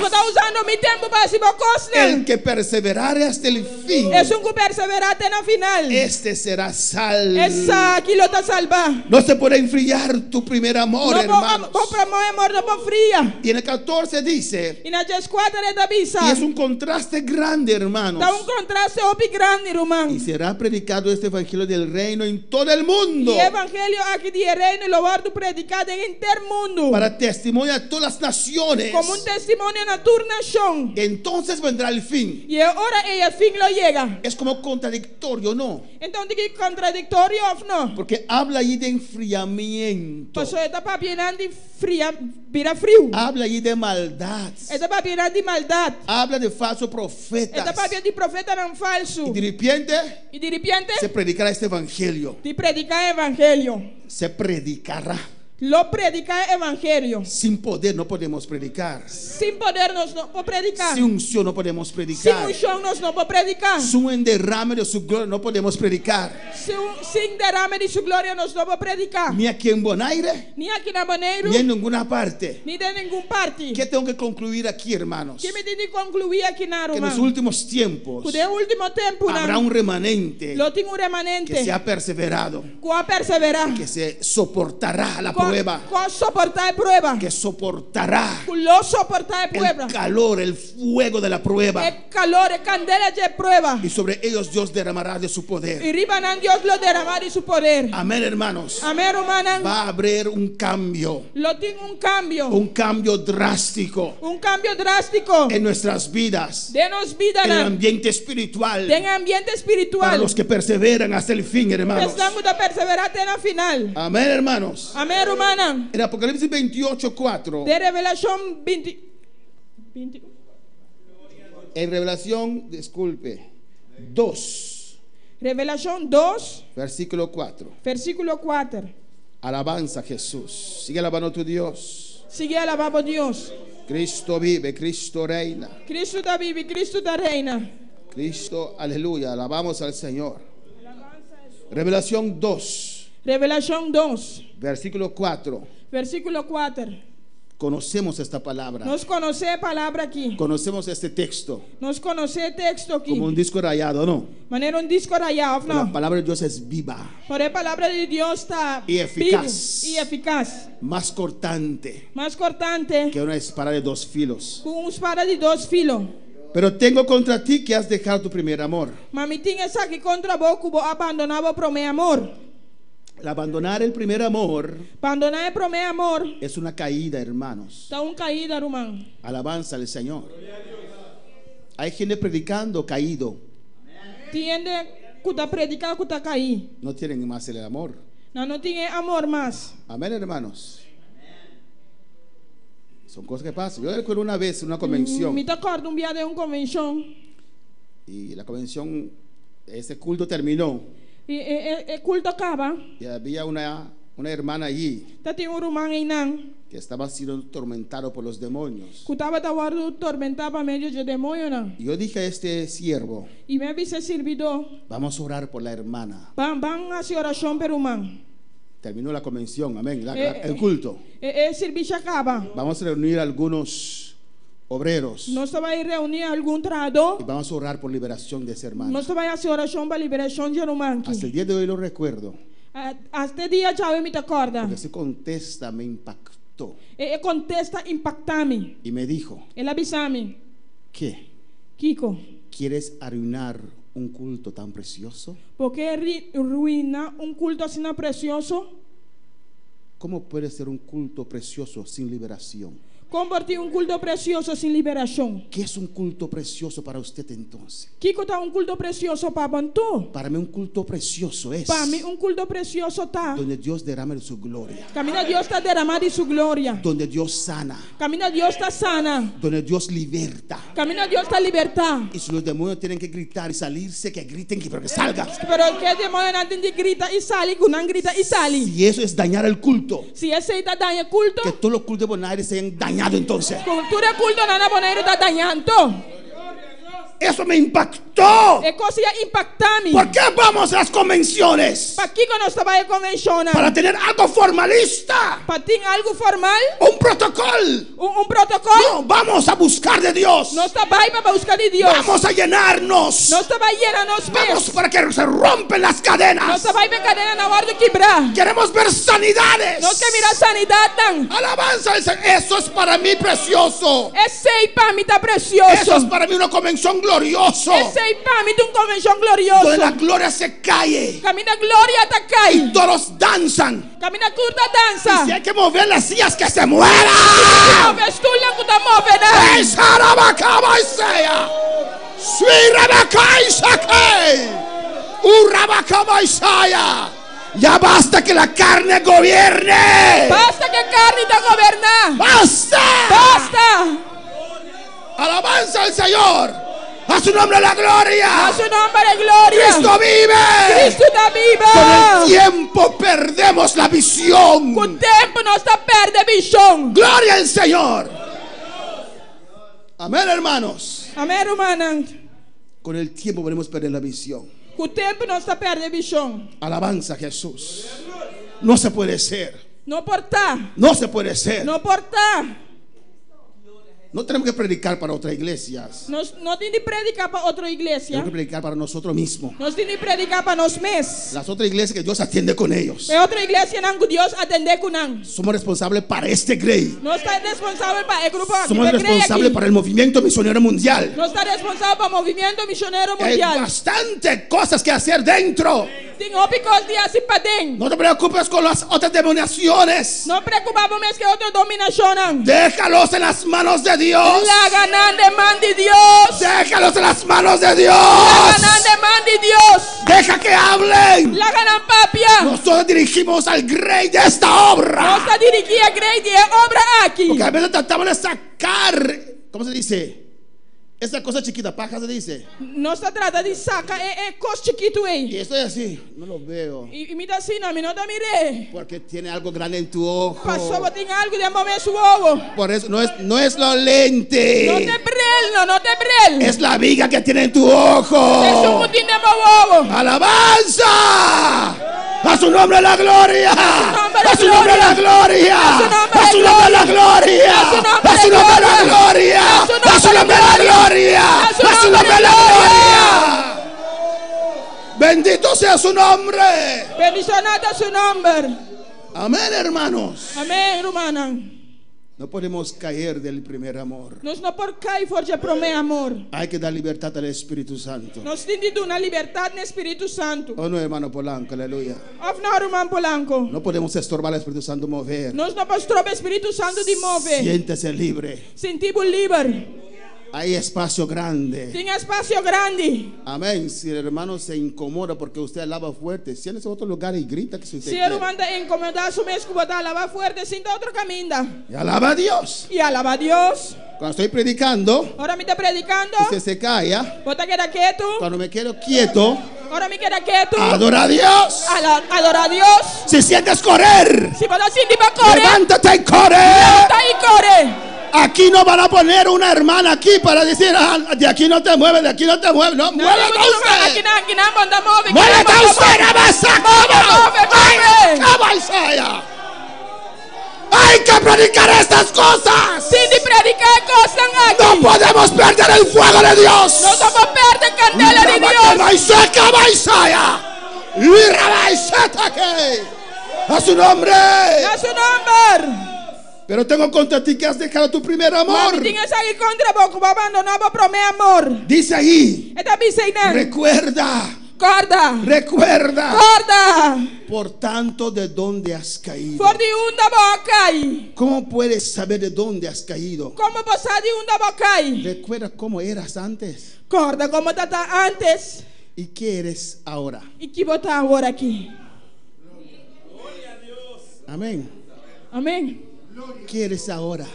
está usando mi tiempo para hacer cosas. El que perseverare hasta el fin, Es un que perseverante en la final. este será salvo. Esa aquí lo está salva. No se puede enfriar tu primer amor, No hermanos. puedo amor, no puedo fría. Y en el 14 dice, Y na escuadra de Davisa. y es un contraste grande, hermanos. Da un contraste opi grande, Y Román. será predicado este evangelio del reino en todo el mundo, Y evangelio aquí de reino y lo va a predicar en el mundo. para testimonio a todas las naciones. Como un testimonio en la turnación. Entonces vendrá el fin. Y ahora el fin lo llega. Es como contradictorio, ¿no? Entonces, ¿qué contradictorio o no? Porque habla ahí de enfriamiento. Pasó esta papierando fría, vira frío. Habla ahí de maldad. Esta papierando de maldad. Habla de falsos profetas. Esta papierando de profeta no falso. Y de repente Y de repente, se predicará este evangelio. te predica el evangelio. Se predicará. Lo predica el evangelio. Sin poder no podemos predicar. Sin poder nos no puedo predicar. Sin unción no podemos Sin predicar. unción nos no puedo predicar. Sin derrame de su gloria no podemos predicar. Sin derrame de su gloria nos no puedo predicar. Ni aquí en Bonaire, Ni aquí en Aboneiro, ni en ninguna parte. ni de ningún parte. ¿Qué tengo que concluir aquí, hermanos? ¿Qué me tiene que concluir aquí en Que en los Roma? últimos tiempos De último tiempo, habrá un remanente lo tengo un que remanente. se ha perseverado, ¿Cuál persevera? que se soportará la prueba, ¿Cuál soportar prueba? que soportará Lo soportar prueba. el calor, el fuego de la prueba. El calor, el candela de prueba. Y sobre ellos Dios derramará de su poder. Y ribanan Dios lo derramar de su poder. Amén, hermanos. Amén, hermana. Va a haber un cambio Lo tengo un cambio. drástico Un cambio drástico. en nuestras vidas, Denos vida en el na. ambiente espiritual, Den ambiente para espiritual. los que perseveran hasta el fin, hermanos. Estamos de perseverar en la final. Amén, hermanos. Amén, hermana. En Apocalipsis 28:4, De Revelación 20. en Revelación, disculpe, 2, Revelación 2, versículo 4. versículo 4. Alabanza a Jesús. Sigue alabando a tu Dios. Sigue alabando a Dios. Cristo vive, Cristo reina. Cristo da vive, Cristo da reina. Cristo, aleluya, alabamos al Señor. Revelación 2, Revelación 2, versículo 4. versículo 4. Conocemos esta palabra. Nós conhecemos a palavra aqui. Conocemos este texto Nós conhecemos o texto aqui. como un disco rayado, ¿no? Maneira disco rayado, La não. palabra de Dios es viva, Porém, a palavra de Deus está E eficaz. vivo e eficaz. más cortante Mais cortante que una espada de dos filos. com espada de 2 filos. Pero tengo contra ti que has dejado tu primer amor. Mas me tinha essa aqui contra vos que vos abandonava o primeiro amor. El abandonar el primer amor Abandonar o primeiro amor es una caída, hermanos. está caída, irmão. Alabanza al Señor. Hay gente predicando caído. Tiende que está predicando que está caído. No tienen más el amor. Não tinha amor mais. Amén, hermanos. Son cosas que pasan. Yo recuerdo una vez en una convención. Me acordo dia de convenção. Y la convención, ese culto terminó. E culto acaba. Y había una hermana allí Tá tinha irmão aí não. que estaba siendo atormentado por los demonios. Que estava tormentado meio de demônio não. Y yo dije a este siervo, E me avisa servidor. vamos a orar por la hermana. Van a oração pelo irmão. Terminó la convención, amén, el culto. Serviço acaba. Vamos a reunir algunos obreros Nós vai reunir algum trado. y vamos a orar por liberación de ese hermano. Nós vai fazer oração para liberação de irmão. Hasta el día de hoy lo recuerdo, Até dia já me acorda. porque ese contesta me impactó Contesta impactame. y me dijo, Ele avisa-me. ¿qué? Kiko, ¿Quieres arruinar un culto tan precioso? por que ruína culto assim precioso? ¿Cómo puede ser un culto precioso sin liberación? Convertir culto precioso sem liberação. ¿Qué es un culto precioso para usted entonces? Kiko tá culto precioso para Bantu. Para mí un culto precioso es Para mim culto precioso tá. donde Dios derrama de su gloria, Camina Deus está derramando de sua glória. donde Dios sana, Camina Deus está sana. donde Dios liberta. Camina Deus está libertar. Y si los demonios tienen que gritar y salirse, que griten, pero que salga. Pero que demônio não tem de grita e sale, que não grita e sale. Y eso es dañar el culto. Se esse está dañando culto, Que todos los cultos de Bonaire sean dañados entonces. cultura culto não boneiro está dañando. Eso me impactó. É coisa impactame. ¿Por qué vamos a las convenciones? Para que nós trabalhamos convencional? Para tener algo formalista, Para ter algo formal, un protocolo. protocolo. No, vamos a buscar de Dios. Nós trabalhamos para buscar de Deus. Vamos a llenarnos. Nós trabalhamos nos Vamos pés. para que se rompen las Nós cadenas. trabalhamos para cadena na hora de quebrar. Queremos ver sanidades. Nós queremos mirar sanidade. Alabanza al Señor. Eso es para mí precioso. Esse aí para mim tá Eso precioso. es para mí una convención gloriosa, Esse aí para mim tem convenção donde gloriosa. la gloria se cae Camina glória tá cai. y todos danzan. Camina curta Si dança. hay que mover las sillas, que se mueran. Move estulha que tá movendo. ¡Ey, Sarabacaba Isaiah! ¡Sui Rabaca Isaac! ¡Urabacaba Isaiah! Ya basta que la carne gobierne. Basta que carne tá governar. ¡Basta! Basta. Alabanza al Señor. A su nombre la A gloria. su nombre de glória. Cristo vive. Cristo tá Con viva. el tiempo perdemos la visión. Com o tempo nós tá perdendo visão. Gloria al Señor. Amén, hermanos. Amém, irmã. Con el tiempo podemos perder la visión. Com o tempo nós tá perdendo visão. Alabanza a Jesús. No se puede ser. Não portar. No se puede ser. Não portar. No tenemos que predicar para otras iglesias. Nós não tem de predicar para outra igreja. Tenemos que predicar para nosotros mismos. Nós tem de predicar para nós mesmos. Las otras iglesias que Dios atiende con ellos. É outra igreja não que Deus atender com não. Somos responsables para este grey. Nós está responsável para o grupo aqui. Somos responsables para el movimiento misionero mundial. Nós está responsável para o movimento missionário Hay mundial. bastante cosas que hacer dentro. Tem ópicos de assim para dentro. No te preocupes con las otras demoniaciones. Não preocupamos mais que outra dominação não. Déjalos en las manos de Dios. La ganan de man de Dios. Déjalos en las manos de La Dios. ganan de man de Dios. Deja que hablen. La ganan papia. Nosotros dirigimos al grey de esta obra. Nós está dirigindo a grande obra aqui. Porque a veces tratamos de sacar, ¿cómo se dice? Esa cosa chiquita, paja se dice. Não se trata de saca, é coisa chiquito Y aí. estoy así, no lo veo. E me dá assim, não, me não dá miré. Porque tiene algo grande en tu ojo. Passou, tem algo de amor em seu ovo. Por eso no es lo lente. Não te brilha, não te brilha. Es la viga que tiene en tu É ojo. só um de meu ovo. ¡Alabanza! ¡A su nombre la gloria! ¡A su nombre la gloria! ¡A su nombre la gloria! ¡A su nombre la gloria! ¡A su nombre la gloria! ¡A su nombre la gloria! Bendito sea su nombre. Bendicionado é seu nome. Amén, hermanos. Amém, irmã. No podemos caer del primer amor. Nós não por cair fora de primeiro amor. Hay que dar libertad al Espíritu Santo. Nós temos de dar uma liberdade no Espírito Santo. Oh no, hermano Polanco, aleluya. Of não, irmão Polanco. No podemos estorbar al Espíritu Santo mover. Nós não podemos trocar o Espírito Santo de mover. Siéntese libre. Sentimos livre. Hay espacio grande. Tem espaço grande. Amén. Si el hermano se incomoda porque usted alaba fuerte, siéntese en otro lugar y grita que si usted Se o quiere. irmão está incomodado, o mesmo que botar lavar forte, sinta outro caminho. Y alaba a Dios. E alaba a Deus. Cuando estoy predicando, Ora me está predicando. usted se calla. Bota queda quieto. Cuando me quedo quieto, Ora me queda quieto. adora a Dios. Adora a Deus. Si sientes correr, Se bota sentir para correr, levántate y corre. levanta e corre. Aquí no van a poner una hermana aquí para decir, de aquí no te mueves, de aquí no te mueves. No, muévete usted. Aqui não manda move. Muévete usted, avanza. Move. ¡Avanza! Hay que predicar estas cosas. Tem de predicar coisas aqui. No podemos perder el fuego de Dios. Não vamos perder candela de Deus. A su nombre. É seu nome. Pero tengo contra ti que has dejado tu primer amor. Mas tinha sair contra boco, vai abandonar o primeiro amor. Dice ahí, É também sei não. recuerda, Corda. por tanto, de dónde has caído. For de da boca aí. ¿Cómo puedes saber de dónde has caído? Como passar de da boca aí. Recuerda cómo eras antes Corda como tata antes. y qué eres ahora. E que botar agora aqui. Amén. Amém. ¿Qué eres ahora?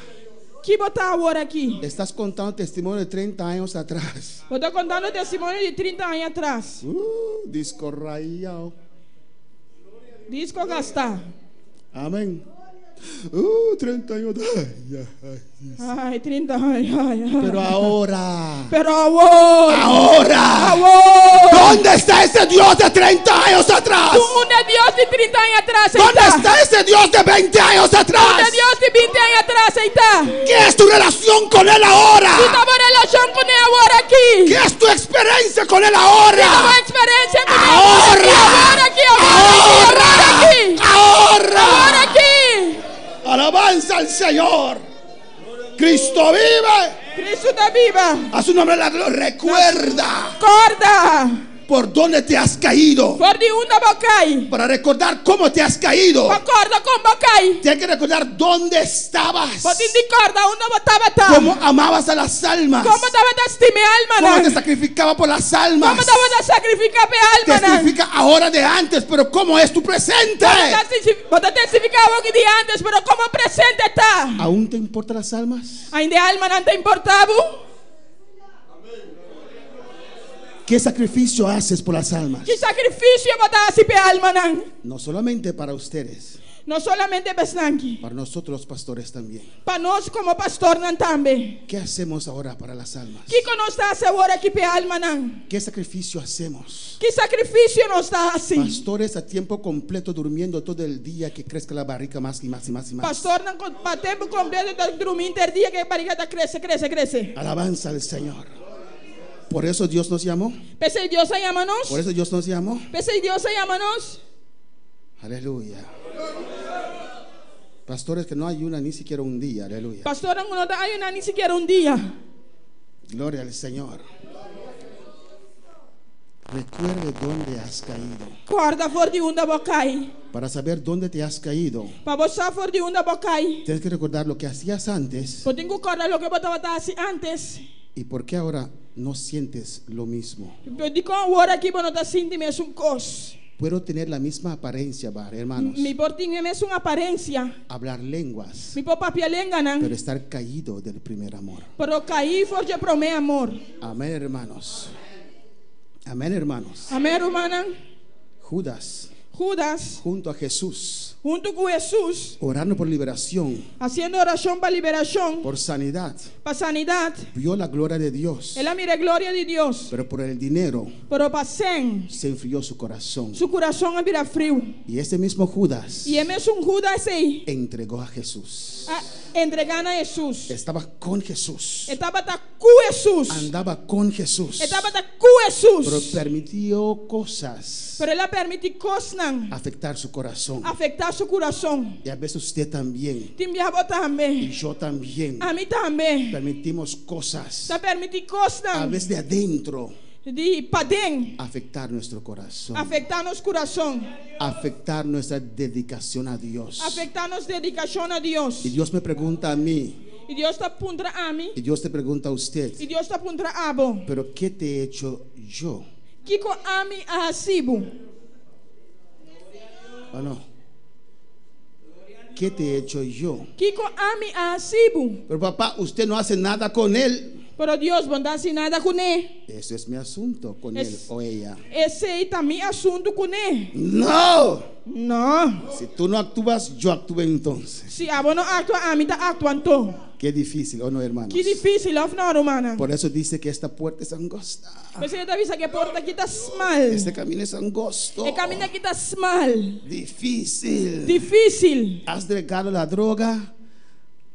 Que botar agora aqui. Estás contando testimonio de 30 años atrás. Eu estou contando testemunho de 30 anos atrás. Disco rayado. Disco gastar. Amén. 30 años. Ai, 30 anos. Ai. Pero ahora. Pero agora. Ahora. Agora. ¿Dónde está ese Dios de 30 años atrás? Um é Deus de 30 anos atrás. ¿Dónde está ese Dios de 20 años atrás? Um é Deus de 20 anos atrás. Aí tá. ¿Qué es tu relación con Él ahora? Tu tava relação com ele agora aqui. ¿Qué es tu experiencia con Él Tava ahora? experiência com ele Ahora. agora aqui. Agora aqui. Ahora. Agora aqui. Alabanza al Señor. Cristo vive. Cristo está viva. A su nombre la gloria. Recuerda Corda. por dónde te has caído. For de da boca aí. Para recordar cómo te has caído, Corda com boca aí. tienes que recordar dónde estabas. Botin de corda, botava tá. Cómo amabas a las almas. Como tava da estime alma, Cómo te não. sacrificaba por las almas. Como tava da sacrificar pe alma, não. Testifica ahora de antes, pero cómo es tu presente. Bota testificar o que de antes, pero como presente está. ¿Aún te importan las almas? Ainda alma não te importava? ¿Qué sacrificio haces por las almas? Que sacrifício botar assim pe alma, não. No solamente para ustedes, Não solamente bestanque. para nosotros los pastores también. Para nós como pastor não também. ¿Qué hacemos ahora para las almas? Que nós está agora aqui pe alma, não. ¿Qué sacrificio hacemos? Que sacrifício nós está assim. Pastores a tiempo completo durmiendo todo el día, que crezca la barriga más y más y más y más. Pastor não para tempo completo está dormindo dia que a barriga tá cresce. Alabanza al Señor. Por eso Dios nos llamó. Pensei Deus aí ama-nos. Por eso Dios nos llamó. Pensei Deus aí ama-nos. Aleluya. Pastores que no ayunan ni siquiera un día. Aleluya. Pastor não está ayunando nem sequer dia. Gloria al Señor. Recuerde dónde has caído. Corda for de da boca aí. Para saber dónde te has caído, Para você for de da boca aí. tienes que recordar lo que hacías antes Eu tenho que corda o que botava assim antes. y por qué ahora no sientes lo mismo. Eu digo agora aqui para não estar sentindo mesmo coisa. Puedo tener la misma apariencia, hermanos. Mi porting es una apariencia. Hablar lenguas, Mi papá pialenga pero nan. estar caído del primer amor. Pero caí forje pro me amor. Amén, hermanos. Amén, hermanos. Amén, hermana. Judas, Judas, junto a Jesús, junto con Jesús, orando por liberación, haciendo oración para liberación, por sanidad, para sanidad. vio la gloria de Dios, Él mira gloria de Dios. pero por el dinero Pero para sen, se enfrió su corazón. su corazón vira frío. Y ese mismo Judas Y él es un Judas ahí, entregó a Jesús. entregando a Jesús. Estaba con Jesús, Estaba con Jesús. andaba con Jesús, Estaba con pero Jesús. permitió cosas Pero él permitió cosas afectar su corazón. afectar su corazón. Y a veces usted también, Timbiabo y también. yo también, A mí también. permitimos cosas, Está permitido a cosas veces de adentro, de padén afectar nuestro corazón, afectar nuestro corazón, afectar nuestra dedicación a Dios. afectar nuestra dedicación a Dios. Y Dios me pregunta a mí, Y Dios está puntra a mí. y Dios te pregunta a usted, Y Dios está puntra a vos. pero ¿qué te he hecho yo? Kiko a mí a Sibu. ¿O no? ¿Qué te he hecho yo? Kiko a mí a Sibu. Pero papá, usted no hace nada con él. Pero Dios bondad sin nada con él. Eso es mi asunto con él o ella. Ese es también asunto con él. No. No. Si tú no actúas, yo actúo entonces. Si a vos no actúa, a mí está actuando. Qué difícil, ¿o no, hermanos? Qué difícil, of no, hermana. Por eso dice que esta puerta es angosta. Pues ella te avisa que porta aquí está mal. Este camino es angosto. El camino aquí está mal. Difícil. Difícil. Has dejado la droga.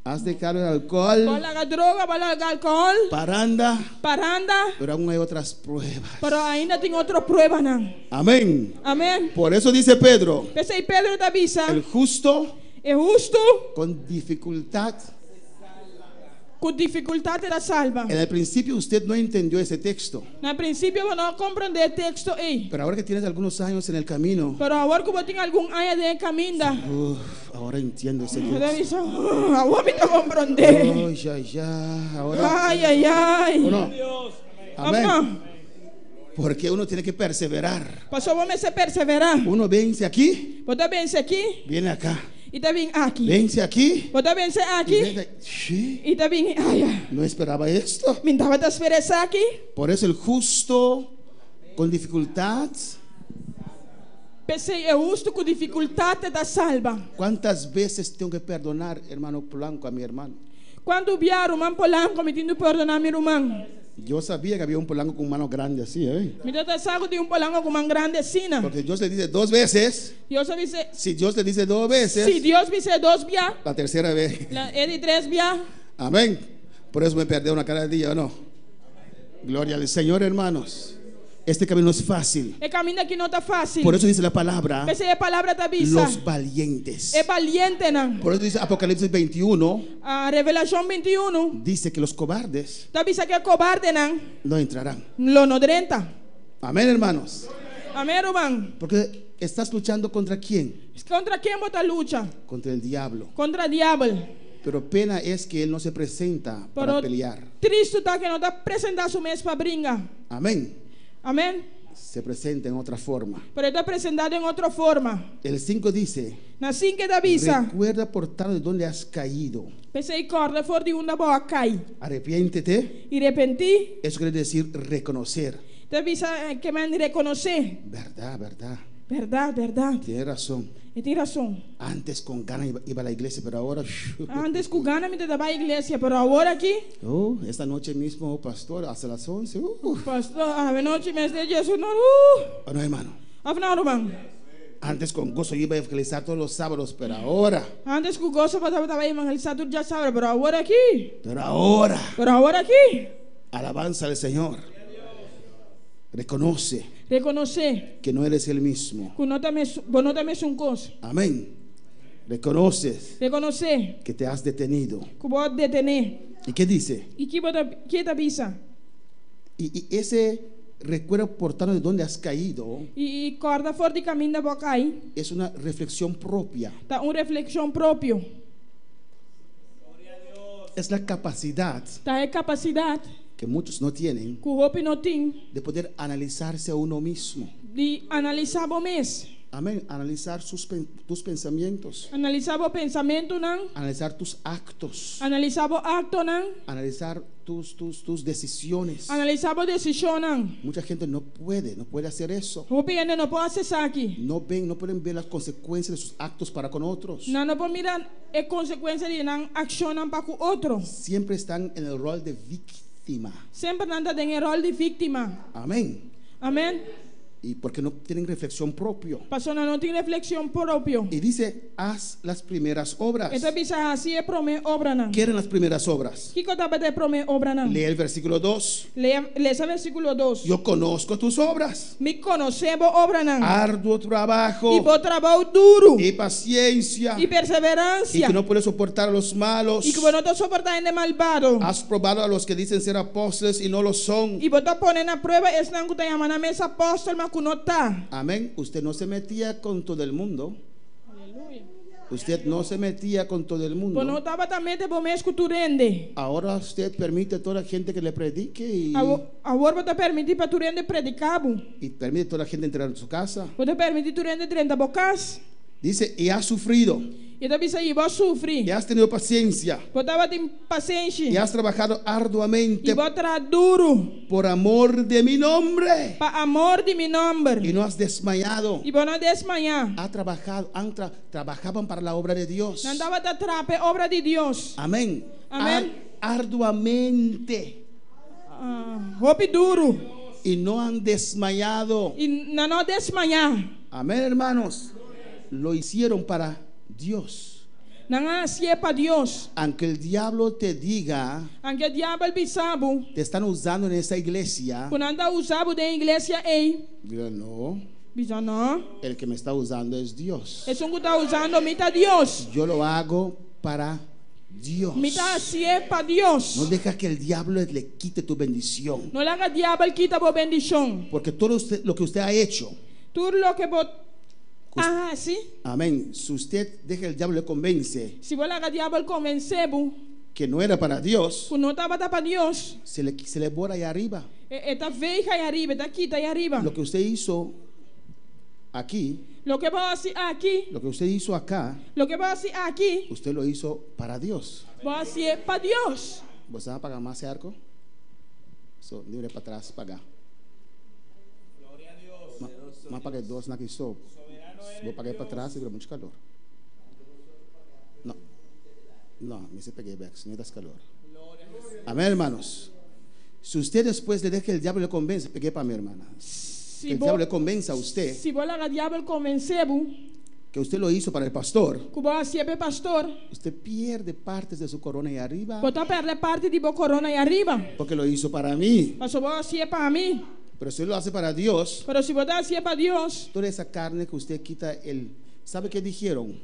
Has dejado el alcohol. Para la droga, para el alcohol, Paranda. paranda. Pero aún hay otras pruebas. Pero ainda tengo otra prueba, ¿no? Amén. Amén. Por eso dice Pedro, Pues ahí Pedro te avisa. el justo Es justo, con dificultad. con dificultad te la salva. En el principio usted no entendió ese texto. Al principio vos no comprende el texto ahí. Pero ahora que tienes algunos años en el camino, Pero ahora como tengo algún año de camino, ahora entiendo ese te texto. avisa, ahora me te comprende. Ay, ahora. Ay, ay, ay. ¿O no? Amén. Amén. Porque uno tiene que perseverar. Pasó vos me se perseverar. Uno vence aquí, Vos te vence aquí viene acá. y te viene aquí. Vence aquí. Vos te vence Y aquí viene- Sí, y te viene allá. no esperaba esto. Me estaba te esperas aquí. Por eso el justo con dificultad. Pensei, é justo com dificuldade da salva. ¿Cuántas veces tengo que perdonar, hermano Blanco, a mi hermano? Quando vier o man polanco, me tinha perdonar meu irmão. Yo sabía que había un polanco con mano grande así, ¿eh? Me deu saco de polanco com man grande assim. Porque Dios le dice 2 veces. Deus avise, Si Dios le dice 2 veces, se Deus me dizer 2 via, la tercera vez. ele 3 via. Amén. Por eso me perdí una cada día, ¿o no? Gloria al Señor, hermanos. Este camino es fácil. E caminho aqui não tá fácil. Por eso dice la palabra, Pensei, a palavra da bisa. los valientes. É valiente, não. Por eso dice Apocalipsis 21, A Revelação 21, dice que los cobardes da bisa que é cobarde, não. no entrarán. Lo nodrenta. Amén, hermanos. Amém, irmão. Porque estás luchando contra quién? Contra quem bota luta? Contra el diablo. Contra o diabo. Pero pena es que él no se presenta para Pero pelear. Cristo tá que não tá apresentar su mês para brincar. Amén. Amém? Se presenta en otra forma. Pero está apresentado em outra forma. El 5 dice, Na 5 da visa, recuerda por tanto de dónde has caído. pensei corda for de uma boa cai. Arrepiéntete. E repenti, Eso quiere decir reconocer. da visa que me reconhecer. Verdad, verdad. Verdade, verdade. Tienes razón. E tem razão. Antes con ganas iba a la iglesia, pero ahora... Antes com gana me dava a igreja, pero agora aqui, Oh, esta noche mismo, pastor, hasta las 11. pastor, a noite me diz Jesus, não, ¿O no, hermano? afinal, irmão. Antes con gozo iba a evangelizar todos los sábados, pero ahora... Antes com gosto para evangelizar tudo já sabe, pero agora aqui, Pero ahora, aqui, alabanza al Señor. Reconoce reconhecer que no eres el mismo. que não também um coisa. Amén. Reconoces Reconhecer que te has detenido. que pode detener. ¿Y qué dice? E que da visa. Y ese recuerdo por tanto de dónde has caído E corda fora de caminho da boca aí, es una reflexión propia. tá reflexão próprio. Es la capacidad Tá capacidade que que muchos no tienen, que hopi no tem, de poder analizarse a uno mismo. de analisar o mês. Amén. Analizar tus pensamientos, Analisar o pensamento não, analizar tus actos, analisar o acto não, analizar tus decisiones. analisar a decisão não. Mucha gente no puede hacer eso. Hopi ainda não pode acessar aqui. No pueden ver las consecuencias de sus actos para con otros. Não pode mirar a consequência de não accionar para o outro. Siempre están en el rol de víctima. Sempre anda tem o rol de vítima. Amén. Amém? Y porque no tienen reflexión propia. Persona não tem reflexão própria. Y dice, haz las primeras obras. Então bisa assim é prome obra não. ¿Qué eran las primeras obras? Que conta para prome obra não. Lee el versículo 2. Leia esse versículo 2. Yo conozco tus obras. Me conhecebo obra não. Arduo trabajo E vou trabalho duro. y paciencia. E perseverança. Y que no puedes soportar a los malos. E que você não está suportando de malvado. Has probado a los que dicen ser apóstoles y no lo son. E você está pondo na prova esse não que está chamando a mesa apóstolo, mas que não está. Amén. Usted no se metía con todo el mundo. Aleluia. Usted no se metía con todo el Você não mundo. estava também de bom mês que tu rende. Ahora usted permite a toda la gente que le predique Agora você permite para tu rende predicar. y permite a toda la gente entrar en su casa. Você permite tu rende 30 bocas. Dice, y has sufrido, E também aí você sofre. y has tenido paciencia, Você estava tem y paciência. has trabajado arduamente E você trabalha duro. por amor de mi nombre. Para amor de meu nome. Y no has desmayado. E você não desmanhar. Trabajaban para la obra de Dios. Não andava da trape obra de Deus. Amén. Amén. Arduamente. Roupa duro. Y no han desmayado. E não desmanhar. Amén, hermanos. Lo hicieron para Dios. Não é para Deus. Aunque el diablo te diga, Aunque o diabo bisabo, te están usando en esa iglesia, quando anda usado da igreja ei, diga, no, bisa não. el que me está usando es Dios. É só que está usando mita Deus. Yo lo hago para Dios. Mita assim é para Deus. No deja que el diablo le quite tu bendición. Não laga diabo quita a bendição. Porque todo lo que usted ha hecho, Tudo lo que vos sim. amén, si usted deja el diablo le convence Se você laga diabo convencebo, que no era para Dios, que não estava para Deus, se le borra allá arriba. está veja aí arriba, está aqui, está aí arriba. Lo que usted hizo aquí, Lo que vai assim aqui, lo que usted hizo acá, lo que vai assim aqui, usted lo hizo para Dios. vai ser para Deus. ¿Vos vas a pagar más ese arco? So, libre para atrás, pagar. Más paguei dois na que sou. Vou pagar para trás e virou muito calor. No, me se pegué back, si no das calor. Amén, hermanos. Si usted después le deja que el diablo le convence, pegué para mi hermana. Que el diablo le convenza a usted Se você laga diabo convencebo, que usted lo hizo para el pastor, que vai ser para pastor, usted pierde partes de su corona ahí arriba você perde parte de boa corona aí arriba. porque lo hizo para mí. Mas vai ser para mim. Pero si lo hace para Dios, Pero se você assim para Deus, toda esa carne que usted quita, ¿sabe qué dijeron?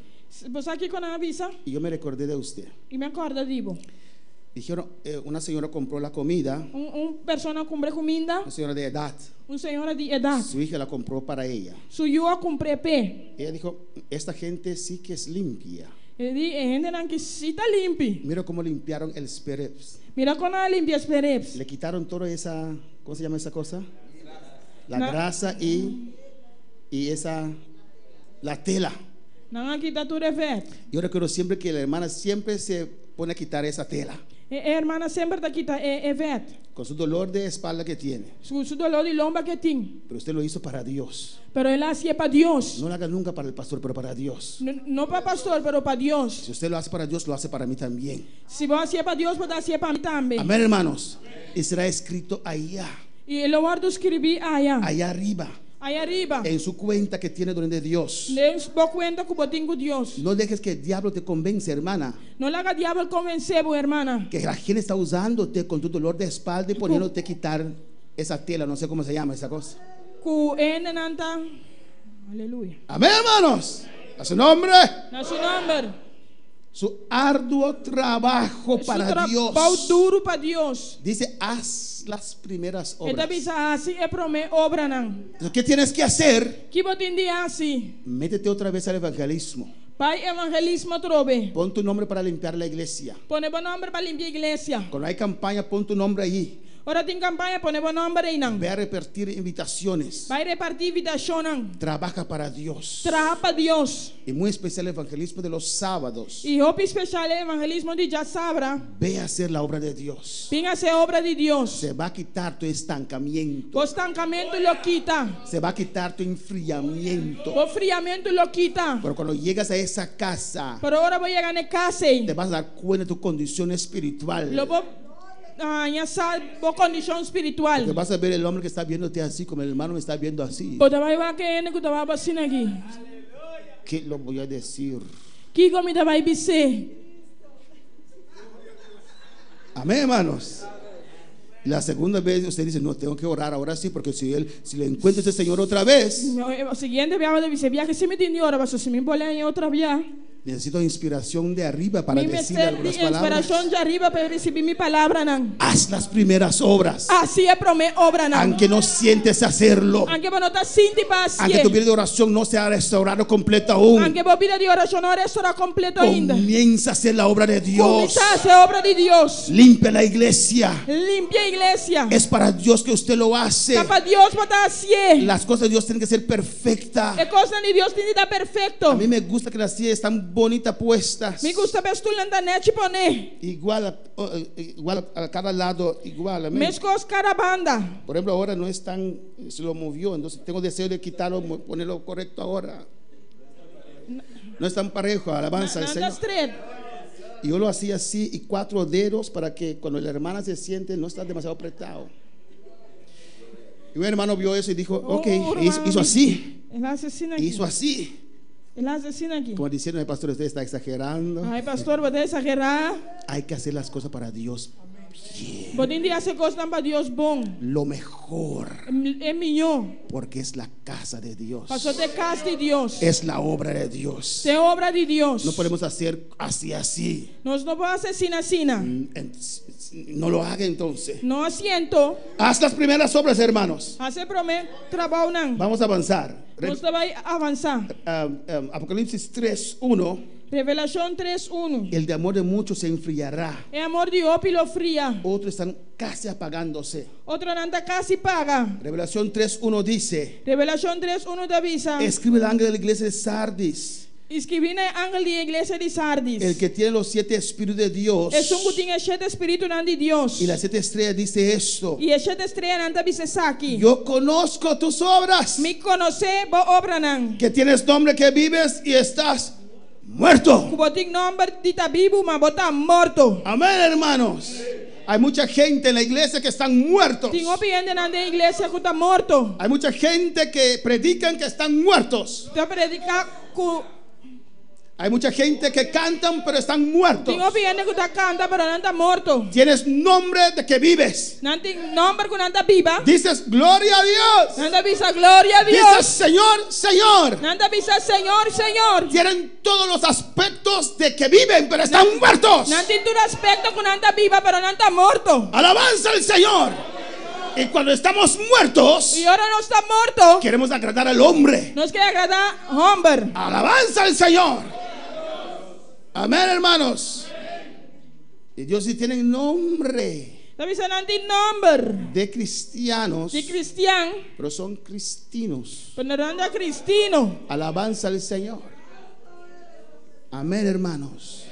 você aqui quando avisa, Y yo me recordé de usted. e me acorda digo, Dijeron, una señora compró la comida, persona compra comida, una señora de edad, senhora de idade, su hija la compró para ella. suyo comprei pé. Ella dijo, esta gente sí que es limpia. Ele diz, ainda não que se está limpo. Mira cómo limpiaron el spereps. Mira quando ela limpia as pereps. Le quitaron toda esa, ¿cómo se llama esa cosa? La No. grasa y la tela. Não aqui está tudo ver. Yo recuerdo siempre que la hermana siempre se pone a quitar esa tela A irmã sempre está aqui, é ver. con su dolor de espalda que tiene. Su dolor de lomba que tem. Pero usted lo hizo para Dios. Pero ela hacía para Deus. No lo haga nunca para el pastor, pero para Dios. Não para pastor, pero para Deus. Si usted lo hace para Dios, lo hace para mí también. Se você hacía para Deus, pode hacer para mim também. Amén, hermanos. Y será escrito allá, E ele guarda escrever allá arriba, aí arriba. en su cuenta que tiene donde Dios. Deus vou cuenta que botem com Deus. No dejes que el diablo te convence, hermana, Não laga diabo convencer, hermana. que la gente está usándote con tu dolor de espalda y poniéndote a quitar esa tela, no sé cómo se llama esa cosa. Que ele não está. Aleluia. Amén, hermanos. A su nombre. Na seu nome. Su arduo trabajo para Dios. Trabalho duro para Deus. Dice, haz las primeras Ele obras. avisa assim é para mim obra não. Entonces, ¿qué tienes que hacer? Que botem dia assim. Métete otra vez al evangelismo. Pai evangelismo trove. Pon tu nombre para limpiar la iglesia. Pone bom nome para limpar a igreja. Cuando hay campaña, pon tu nombre allí. Ora tem campanha pone bom nome aí não. Ve a repartir invitaciones. Vai repartir invitação não. Trabaja para Dios. Trabalha para Deus. Y muy especial el evangelismo de los sábados. E hope especial é evangelismo de já sabra. Ve a hacer la obra de Dios. Venha ser obra de Deus. Se va a quitar tu estancamiento. O estancamento lo quita. Se va a quitar tu enfriamiento. O friamento lo quita. Pero cuando llegas a esa casa, Pero ahora voy a llegar a casa. te vas a dar cuenta de tu condición espiritual. Lo vou boa condição espiritual. Porque vas a ver el hombre que está viéndote así, como el hermano me está viendo así. Bota vai que ene que tava basina aqui. ¿Qué lo voy a decir? Que comida vai ser? Amén, hermanos. Y la segunda vez usted dice, no, tengo que orar ahora sí, porque si le encuentro a ese Señor otra vez, O seguinte viava de vice que se me tinha hora, mas se me bolé outra via. necesito inspiración de arriba para Me decirle algunas de inspiração palabras. de arriba para receber minha palavra não. Haz las primeras obras, Assim é para me obra não. aunque no sientes hacerlo, Aunque não tá sinti para aunque tu vida de oración no sea restaurado completo aún. Aunque a vida de oração não restaura completo ainda. Comienza a hacer la obra de Dios. Começa a ser obra de Deus. Limpia la iglesia. Limpia a igreja. Es para Dios que usted lo hace. Tá para Deus botar assim. Las cosas de Dios tienen que ser perfectas. É coisa de Deus tem que estar perfeito. A mí me gusta que las sillas están bonitas puestas. Me gusta ver tu landanete poner. Igual a cada lado, igual. Amén. Mescos cada banda. Por ejemplo, ahora no es tan, se lo movió, entonces tengo deseo de quitarlo, ponerlo correcto ahora. No es tan parejo, alabanza al Nanda Señor. straight. Y yo lo hacía así y 4 dedos para que cuando la hermana se siente no está demasiado apretado. Y un hermano vio eso y dijo, ok, hizo así, Ele assassina aqui. hizo así. Ele assassina aqui. Como diciendo, pastor, usted está exagerando. Ai, pastor, vou exagerar. Hay que hacer las cosas para Dios. Vou ter hacer coisas para Deus bom. Lo mejor, É melhor. porque es la casa de Dios. Pastor, de casa de Deus. Es la obra de Dios. É obra de Deus. No podemos hacer así. Nós não vamos assassinar assim. No lo haga entonces. Não asiento. Haz las primeras obras, hermanos. Hacer prometo trabalho não. Vamos a avanzar. Nós vai avançar. Apocalipsis 3:1. Revelação 3:1. El de amor de muchos se enfriará. É amor de hope lo fria. Otros están casi apagándose. Outro não está casi paga. Revelación 3:1 dice: Revelação 3:1 te avisa. escribe el ángel de la iglesia de Sardis, Escrevi na ángel de igreja de Sardis. el que tiene los 7 espíritus de Dios É um que tinha 7 espíritos de Deus. y las 7 estrellas, dice esto: E as 7 estrelas não te avisa aqui. yo conozco tus obras, Me conhecer boa obra não. que tienes nombre, que vives y estás muerto. Botik nombre de ta Bíblia, mas botar morto. Amén, hermanos. Hay mucha gente en la iglesia que están muertos. Tem opinião na igreja que está morto. Hay mucha gente que predican que están muertos. Te predicar com Hay mucha gente que cantan pero están muertos. tem opinião que está canta, pero não está morto. Tienes nombre de que vives. Não tem nombre que não está viva. Dices gloria a Dios. Não te avisa glória a Dices Deus. Señor, Señor. Não te avisa Senhor, Senhor. Tienen todos los aspectos de que viven pero están muertos. Não tem todo aspecto que não está viva, pero não está morto. Alabanza al Señor. Y cuando estamos muertos, E agora não está morto. queremos agradar al hombre. Nos quer agradar hombre. Alabanza al Señor. Amén, hermanos. Y Dios sí tiene nombre Te avisa não tem nombre de cristianos, de cristiano, pero son cristinos. pero não anda cristino. Alabanza al Señor. Amén, hermanos.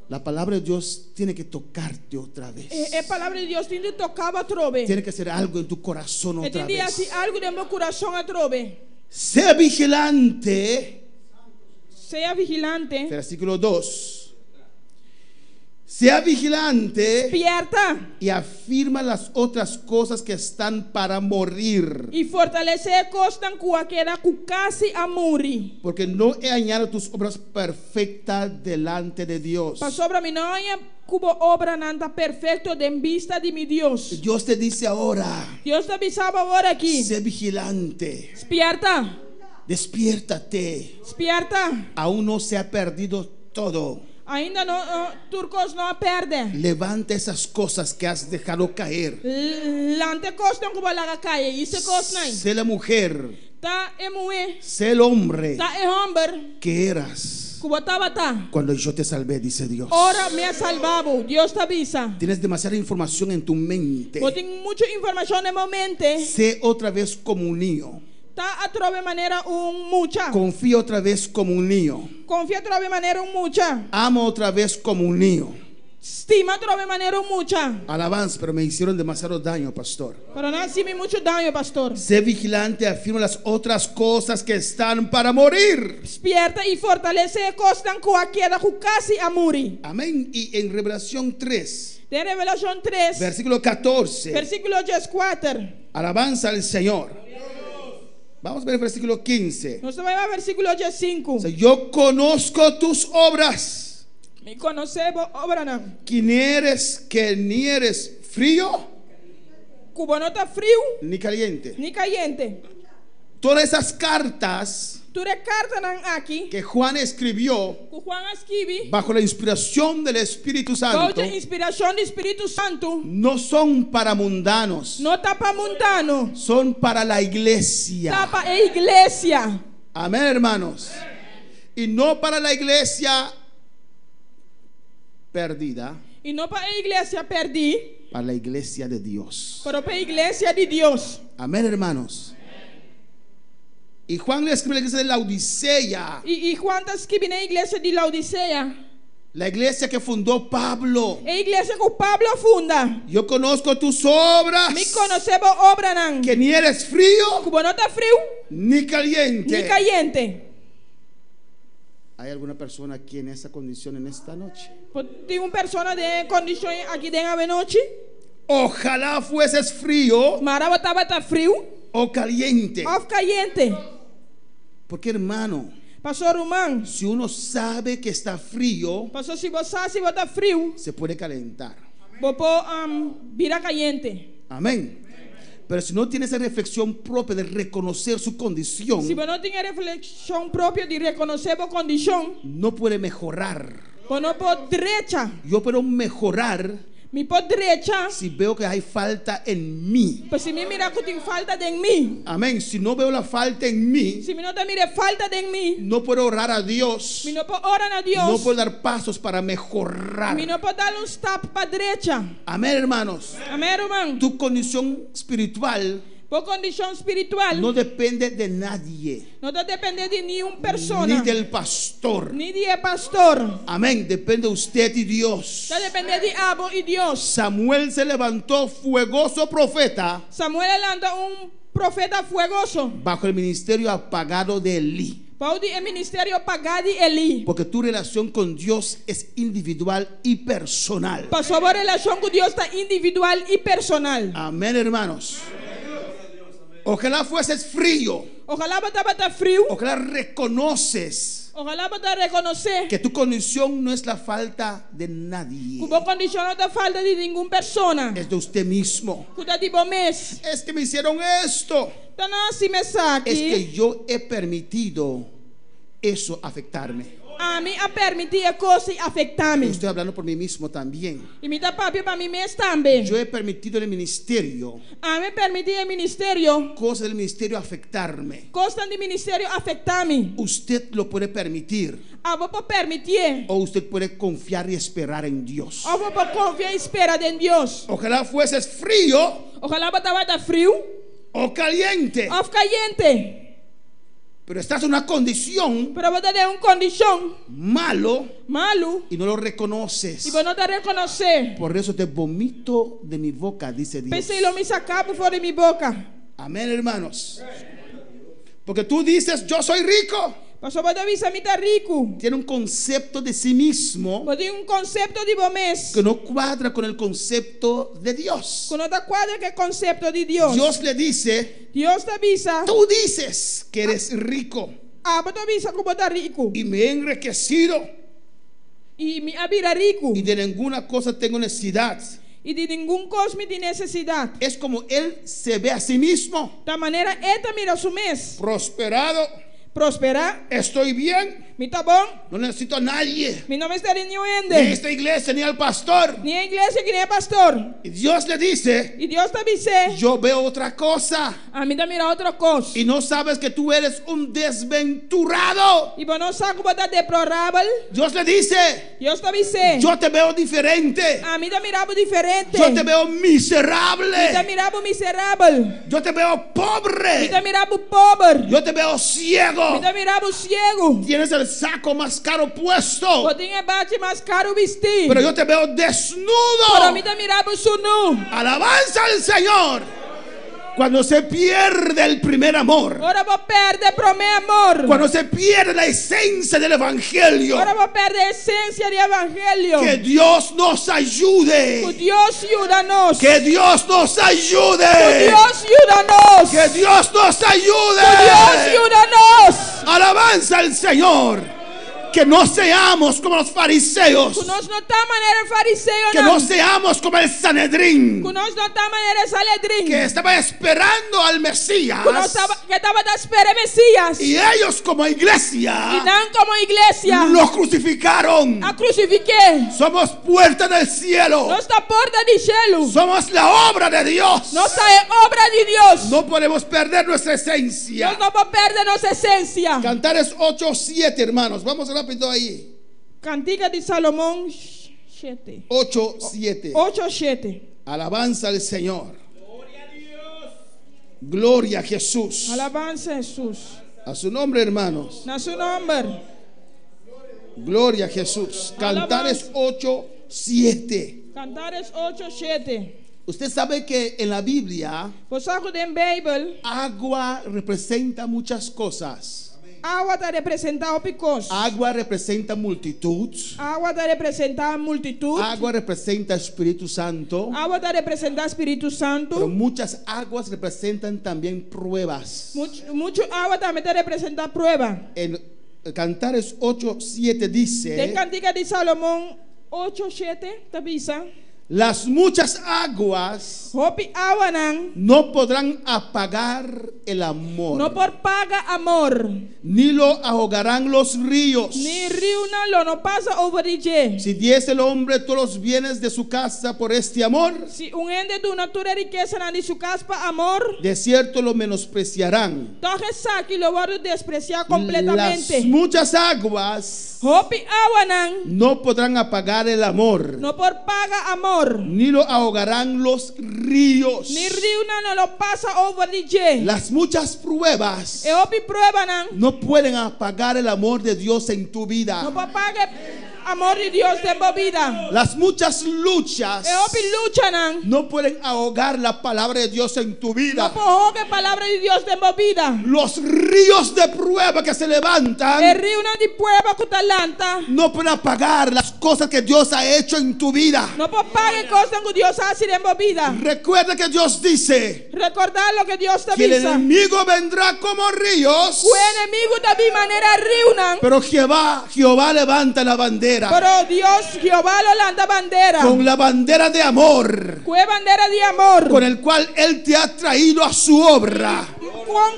La palabra de Dios tiene que tocarte otra vez. É palavra de Deus tem de tocar a trove. Tiene que hacer algo en tu corazón E otra tem de vez. fazer algo no meu coração a trove. Sea vigilante. Seja vigilante. Versículo 2. Sea vigilante Despierta y afirma las otras cosas que están para morir, e fortalecer costas com aquela que quase a morrer. porque no he hallado tus obras perfectas delante de Dios. Para sobre mim não é como obra nada perfeito de vista de meu Deus. Dios te dice ahora: Deus te avisava agora aqui. sé vigilante, Despierta. despiértate. Despierta. Aún no se ha perdido todo. Ainda não, turcos não perde. Levanta esas cosas que has dejado caer. Lante costas como lá caia. Isso costas. Sé la mujer, Tá é mulher. sé el hombre Tá é homem que eras. Kubatabata. cuando yo te salvé, dice Dios. Ora me ha salvado. Dios te avisa. Tienes demasiada información en tu mente. Vos tenés mucha información en mi mente. Sé otra vez como un niño. Está a trove manera un mucha. Confía otra vez como un niño. Confía a trove manera un mucha. Ama otra vez como un niño. Estima a trove manera un mucha. Alabanza, pero me hicieron demasiado daño, pastor. Pero no haceme mucho daño, pastor. Sé vigilante, afirma las otras cosas que están para morir. Despierta y fortalece cosas que queda casi a morir. Amén. Y en Revelación 3, De Revelación 3, versículo 14. versículo 4. Alabanza al Señor. Vamos a ver el versículo 15. Nos vamos al versículo 5. Dice, yo conozco tus obras. Me conocemos obra. Que ni eres frío Cubo no está frío ni caliente. ni caliente. Todas esas cartas Tú recartas aquí que Juan escribió que Juan escribe bajo la inspiración del Espíritu Santo bajo inspiración del Espíritu Santo. no son para mundanos, No tapa mundano, son para la iglesia. tapa iglesia. Amén, hermanos. Y no para la iglesia perdida, Y no para iglesia perdí, para la iglesia de Dios. pero para iglesia de Dios. Amén, hermanos. Y Juan le escribe a la iglesia de la Odisea, Y Juan está escribiendo en la iglesia de la Odisea, la iglesia que fundó Pablo. la iglesia que Pablo funda. Yo conozco tus obras, Me conocemos obra nan. que ni eres frío Como no está frío ni caliente. ni caliente. ¿Hay alguna persona aquí en esa condición en esta noche? Tengo una persona de condición aquí de la noche. Ojalá fueses frío Marabata está frío o caliente. o caliente. Porque, hermano, Pastor Román, si uno sabe que está frío, pastor, si vos sabes si vos está frío, se puede calentar. vos podés vira caliente. Amén. Pero si no tiene esa reflexión propia de reconocer su condición, Si vos no tienes reflexión propia de reconocer vos condición, no puede mejorar. vos no podés derecha. Yo puedo mejorar Mi pod derecha, si veo que hay falta en mí. pues si me mira que tiene falta de en mí, Amén. Si no veo la falta en mí, si me no te mire falta de en mí, no puedo orar a Dios. me no puedo orar a Dios, No puedo dar pasos para mejorar. me no puedo darle un stop para derecha. Amén, hermanos. Amén, hermano. Tu condición espiritual Por condición espiritual, no depende de nadie, no te depende de ni una persona, ni del pastor. ni de pastor. Amén. Depende de usted y Dios. Te depende de Abo y Dios. Samuel se levantó fuegoso profeta Samuel anda un profeta fuegoso. bajo el ministerio apagado de Elí. Paulo el ministerio pagado de Eli. Porque tu relación con Dios es individual y personal. Pasó por relación con Dios está individual y personal. Amén, hermanos. Ojalá fueses frío. Ojalá bata frío. Ojalá reconoces Ojalá bata reconocer que tu condición no es la falta de nadie. que vos condición no te falta de ninguna persona. Es de usted mismo. Que te tipo mes. Es que me hicieron esto. Tan así me saque. Es que yo he permitido eso afectarme. A mí ha permitido cosas afectarme. Estoy hablando por mí mismo también. Y mi papi para mí mes también. Yo he permitido en el ministerio, A mí permitido el ministerio. cosas del ministerio afectarme. Cosas del ministerio afectarme. Usted lo puede permitir, A vos por permitir. o usted puede confiar y esperar en Dios. A vos por confiar y esperar en Dios. Ojalá fueses frío Ojalá bata frío o caliente, o caliente. pero estás en una condición Pero vos tenés una condición malo malo y no lo reconoces. y vos no te reconoces. Por eso te vomito de mi boca, dice Dios. Pensé y lo me sacar por fuera de mi boca. Amén, hermanos. Porque tú dices, yo soy rico. Pasó vos te avisa mi está rico. Tiene un concepto de sí mismo Vos tienes un concepto de vos mes. que no cuadra con el concepto de Dios. Que no te cuadra que el concepto de Dios. Dios le dice, Dios te avisa. tú dices que eres rico Ah, vos te avisa que vos estás rico. y me he enriquecido Y mi avira rico. y de ninguna cosa tengo necesidad. Y de ningún cosme de necesidad. Es como él se ve a sí mismo, De manera esta mira su mes. prosperado, prosperar. Estoy bien. Mi tá bom. No necesito a nadie. Mi não me está Ni a rendiendo. esta iglesia, ni al pastor. Ni a igreja que nem a pastor. Y Dios le dice, E Deus está dizendo, yo veo otra cosa. a mim tá mirar outra coisa. Y no sabes que tú eres un desventurado. E você não sabe como está deplorável. Dios le dice, Deus está dizendo, yo te veo diferente. a mim tá mirando diferente. Yo te veo Me tá miserable. mirando miserável. Yo te veo Me pobre. tá mirando pobre. Yo te veo ciego. Me tá mirando ciego. Tienes el saco más caro puesto. Botinha bate mais caro vestir. Pero yo te veo Para desnudo. mim tá mirando su nu. Alabanza al Señor. Cuando se pierde el primer amor. Ora vou perder pro meu amor. Cuando se pierde la esencia del evangelio. Ora vou perder a essência do evangelho. Que Dios nos ayude. Que Deus ajuda-nos. Que Dios nos Que ayude. Deus ajuda-nos. Que Dios nos ayude. Que Deus ajuda-nos. Alabanza al Señor. Que no seamos como los fariseos. Que nós não tá maneira fariseu Que não. no seamos como el Sanedrín. Que nós não tá maneira saledrim. Que estaba esperando al Mesías. Que nós tava da espera Messias. Y ellos como E iglesia não como igreja. lo crucificaron. A crucifiquei. Somos puerta del cielo. Nossa porta de gelo. Somos la obra de Dios. Nossa é obra de Deus. No podemos perder nuestra esencia. Nós não vamos perder nossa essência. Cantares 8:7, hermanos. Vamos rápido ahí. Cantiga de Salomão 7. 8:7. 8:7. Alabanza al Señor. Gloria a Jesús. Alabanza a Jesus. A su nombre, hermanos. Na seu nome. Gloria a Jesús. Cantares 8:7. Cantares 8:7. Usted sabe que en la Biblia Você sabe em Bíblia, agua representa muchas cosas. água está representando picos. Agua representa multitud. Água está representando multitud. Agua representa Espíritu Santo. Água está representando Espírito Pero Santo. muchas aguas representan también pruebas. Mucho água também está representando prueba. En Cantares 8:7 De dice: Cantiga de Salomão 8:7, tá bisa. las muchas aguas Hopi água não. no podrán apagar el amor, Não por paga amor. ni lo ahogarán los ríos. Ni rio não passa over de. Si diese el hombre todos los bienes de su casa por este amor, Se ende do natura riqueza na de su casa pa amor, de cierto lo menospreciarán. toque saque lo vai despreciar Las completamente. muchas aguas Hopi água não. no podrán apagar el amor, Não por paga amor. ni lo ahogarán los ríos. Ni rio não lo passa over de. Las muchas pruebas E hopi prueba não. no pueden apagar el amor de Dios en tu vida. Não por paga amor de Deus de vida. Las muchas luchas E hopi lucha não. no pueden ahogar la palabra de Dios en tu Não vida. por hoge palavra de Deus de vida. Los ríos de prueba que se E levantan rio não de prueba com talanta. no pueden apagar las cosas que Dios ha hecho en tu vida. Não por paga coisa que Deus hace de vida. Recuerda que Dios dice Recordar lo que Deus te que el avisa. enemigo vendrá como ríos, O inimigo também maneira rio não. pero Jehová levanta la bandera Pero Dios, Jehová lo landa bandera. con la bandera de amor, ¿Qué bandera de amor? con el cual Él te ha traído a su obra. ¿Con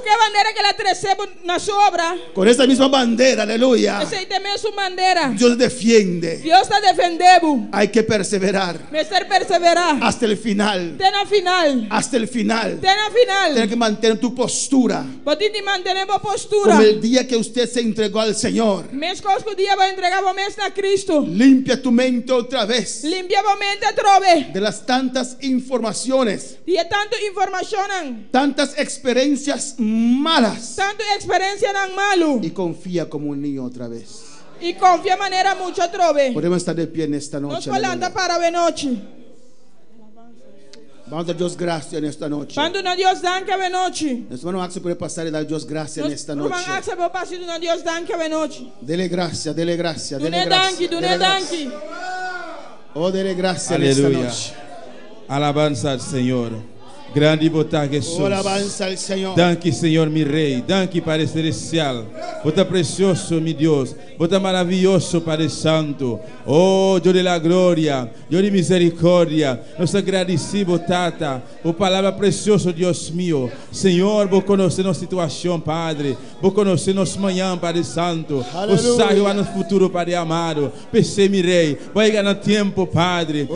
qué bandera que la trecemos en su obra? Con esa misma bandera, aleluya, Ese también es su bandera. Dios defiende. Dios te defendemos. Hay que perseverar Me ser perseverar. hasta el final. Ten a final. Hasta el final. Ten a Tienes final. que mantener tu postura. Porque te mantenemos postura. Como el día que usted se entregó al Señor. Mes cosas que día va a entregar a mes a Cristo. Limpia tu mente otra vez Limpia a mente trove. de las tantas informaciones, Y tanto información, tantas experiencias malas, tanto experiencia tan malo. y confía como un niño otra vez. Y confía manera mucho trove. Podemos estar de pie en esta Nos noche. falanta aleluya. para de noche. Vamos a dar Dios gracias en esta noche. Quando na Deus danke a noite. Nuestro hermano Axel puede pasar y dar Dios gracias en esta noche. Roman aksa vou passar na Deus danke a noite. Dele gracia, dele gracia, Do dele ne gracia. danke, do dele ne gracia. danke. Oh, dele gracia en esta Aleluya. noche. Alabanza al Señor. Grande e botar Jesus. Oh, alabanza al Señor. Danke, Senhor, meu Rei. Danke, Pai Celestial, Você é precioso, meu Deus. Você é maravilhoso, Padre Santo. Oh, Deus da glória, Deus de misericórdia. Nós agradecemos, Tata, por palavra preciosa, Deus meu. Senhor, vou conhecer nossa situação, Padre. Vou conhecer nosso manhã, Padre Santo. O saio no futuro, Padre amado. Pensei, mi rei. Vai ganhar tempo, Padre.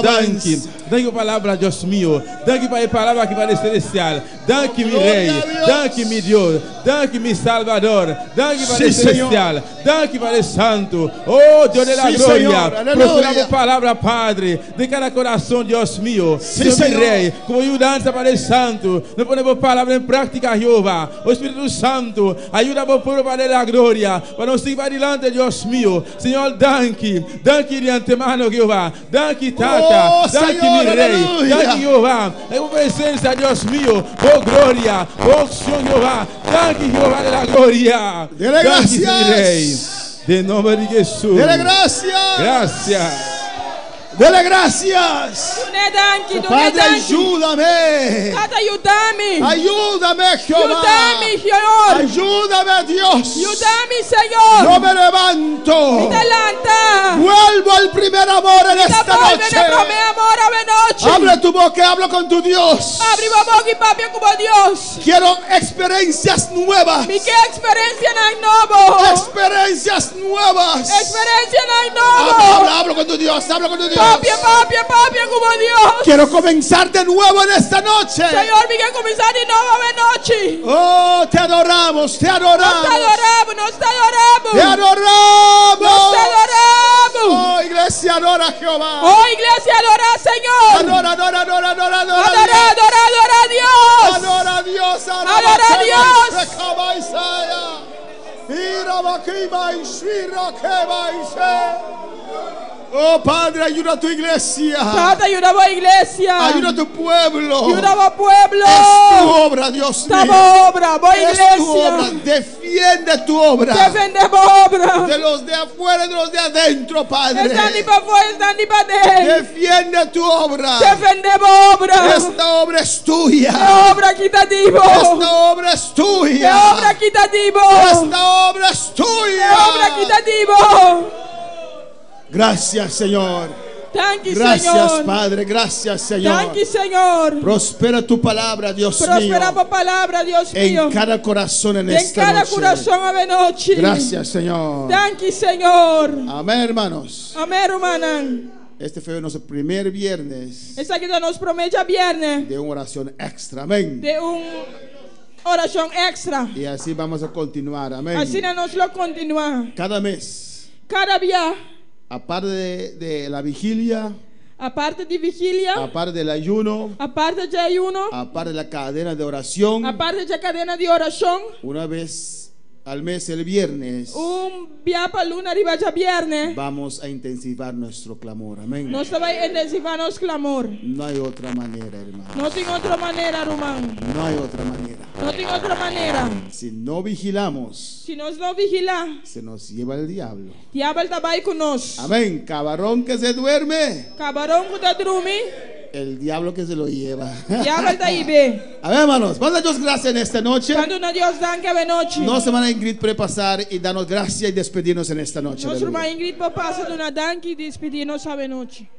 Danke. Danke palavra, Deus meu. Danke para a palavra que vai celestial. Danke, mi rei. Danke, mi Deus. Danke, mi Salvador. Danke, Padre celestial. Danke, Padre Santo. Oh, Deus da glória. Procuramos palavra, Padre, de cada coração, Deus meu. Deus mi rei. Como ajudança, Padre Santo. Nós ponemos palavra em prática, Jeová. O Espírito Santo ajuda o povo, Padre da glória, para nós seguir adiante, Deus meu. Senhor, danke. Danke de antemano, Jeová. Danke, Tata. Danke, mi rei. Danke, Jeová. É uma presença, Deus meu. Oh, glória. Oh, Senhor, Jeová. Danke, Jeová da glória. Dele gracias. De nome de Jesus. Dele gracias. Gracias. Dele gracias. Padre, ayúdame. Tata, ayúdame. Ayúdame, Jehová. Ayúdame, Señor. Ayúdame, Dios. Ayúdame, Señor. Yo me levanto. Me adelanta. Vuelvo al primer amor en esta noche. Abre tu boca y habla con tu Dios. Abre tu boca y papi como Dios. Quiero experiencias nuevas. Mi que experiencia nueva. Experiencias nuevas. Experiencia nueva. Habla con tu Dios. Habla con tu Dios. Papi como Dios. Quiero comenzar de nuevo en esta noche. Señor, mi que comenzar de nuevo en noche. Oh, te adoramos, te adoramos. Nos te adoramos, nos te adoramos. Te adoramos. Nos te adoramos. Oh, iglesia, adora a Jehová. Oh, iglesia, adora al Señor. Adora, adora, adora, adora, adora. Adora, adora, adora a Dios. Adora a Dios. Adora a Dios. Oh, Padre, ayuda a tu iglesia. Tata, ayuda a la iglesia. Ayuda a tu pueblo. Ayuda al pueblo. Es tu obra, Dios mío. Esta obra, voy Es iglesia. tu obra. Defiende tu obra. Defendemos obra. De los de afuera y de los de adentro, Padre. Están ni para afuera, están ni para adentro. Defiende tu obra. Defendemos obra. Esta obra es tuya. La obra quitativo. Esta obra es tuya. La obra quitativo. Esta obra es tuya. La obra quitativo. Gracias, Señor. Thank you, Gracias, Señor. Padre. Gracias, Señor. Thank you, Señor. Prospera tu palabra, Dios Prospera mío. tu palabra, Dios mío. En cada corazón en En esta cada noche. corazón a noche. Gracias, Señor. Thank you, Señor. Amén, hermanos. Amén, hermana. Este fue nuestro primer viernes Esta que nos promete viernes de una oración extra. Amén. de una oración extra. Y así vamos a continuar. Amén. Así nos lo continúa. Cada mes, Cada día, aparte de la vigilia, aparte de vigilia, aparte del ayuno, aparte de ayuno, aparte de la cadena de oración, aparte de cadena de oración, una vez al mes, el viernes, día para luna arriba ya viernes, vamos a intensivar nuestro clamor. Amén. nos va a intensivar nuestro clamor. No hay otra manera, hermano. No tengo otra manera, Román. No hay otra manera. No tengo otra manera. Si no vigilamos, Si nos no vigila, se nos lleva el diablo. diablo está ahí con nos. Amén. Cabarón que se duerme, Cabarón que te drumi, el diablo que se lo lleva. diablo está ahí ve. Amén, hermanos. Vamos a Dios gracias en esta noche. Cuando una Dios dan que ve noche. Nuestra hermana Ingrid puede pasar y darnos gracias y despedirnos en esta noche. Nuestra Aleluya. hermana Ingrid va a pasar de una danque y despedirnos a noche.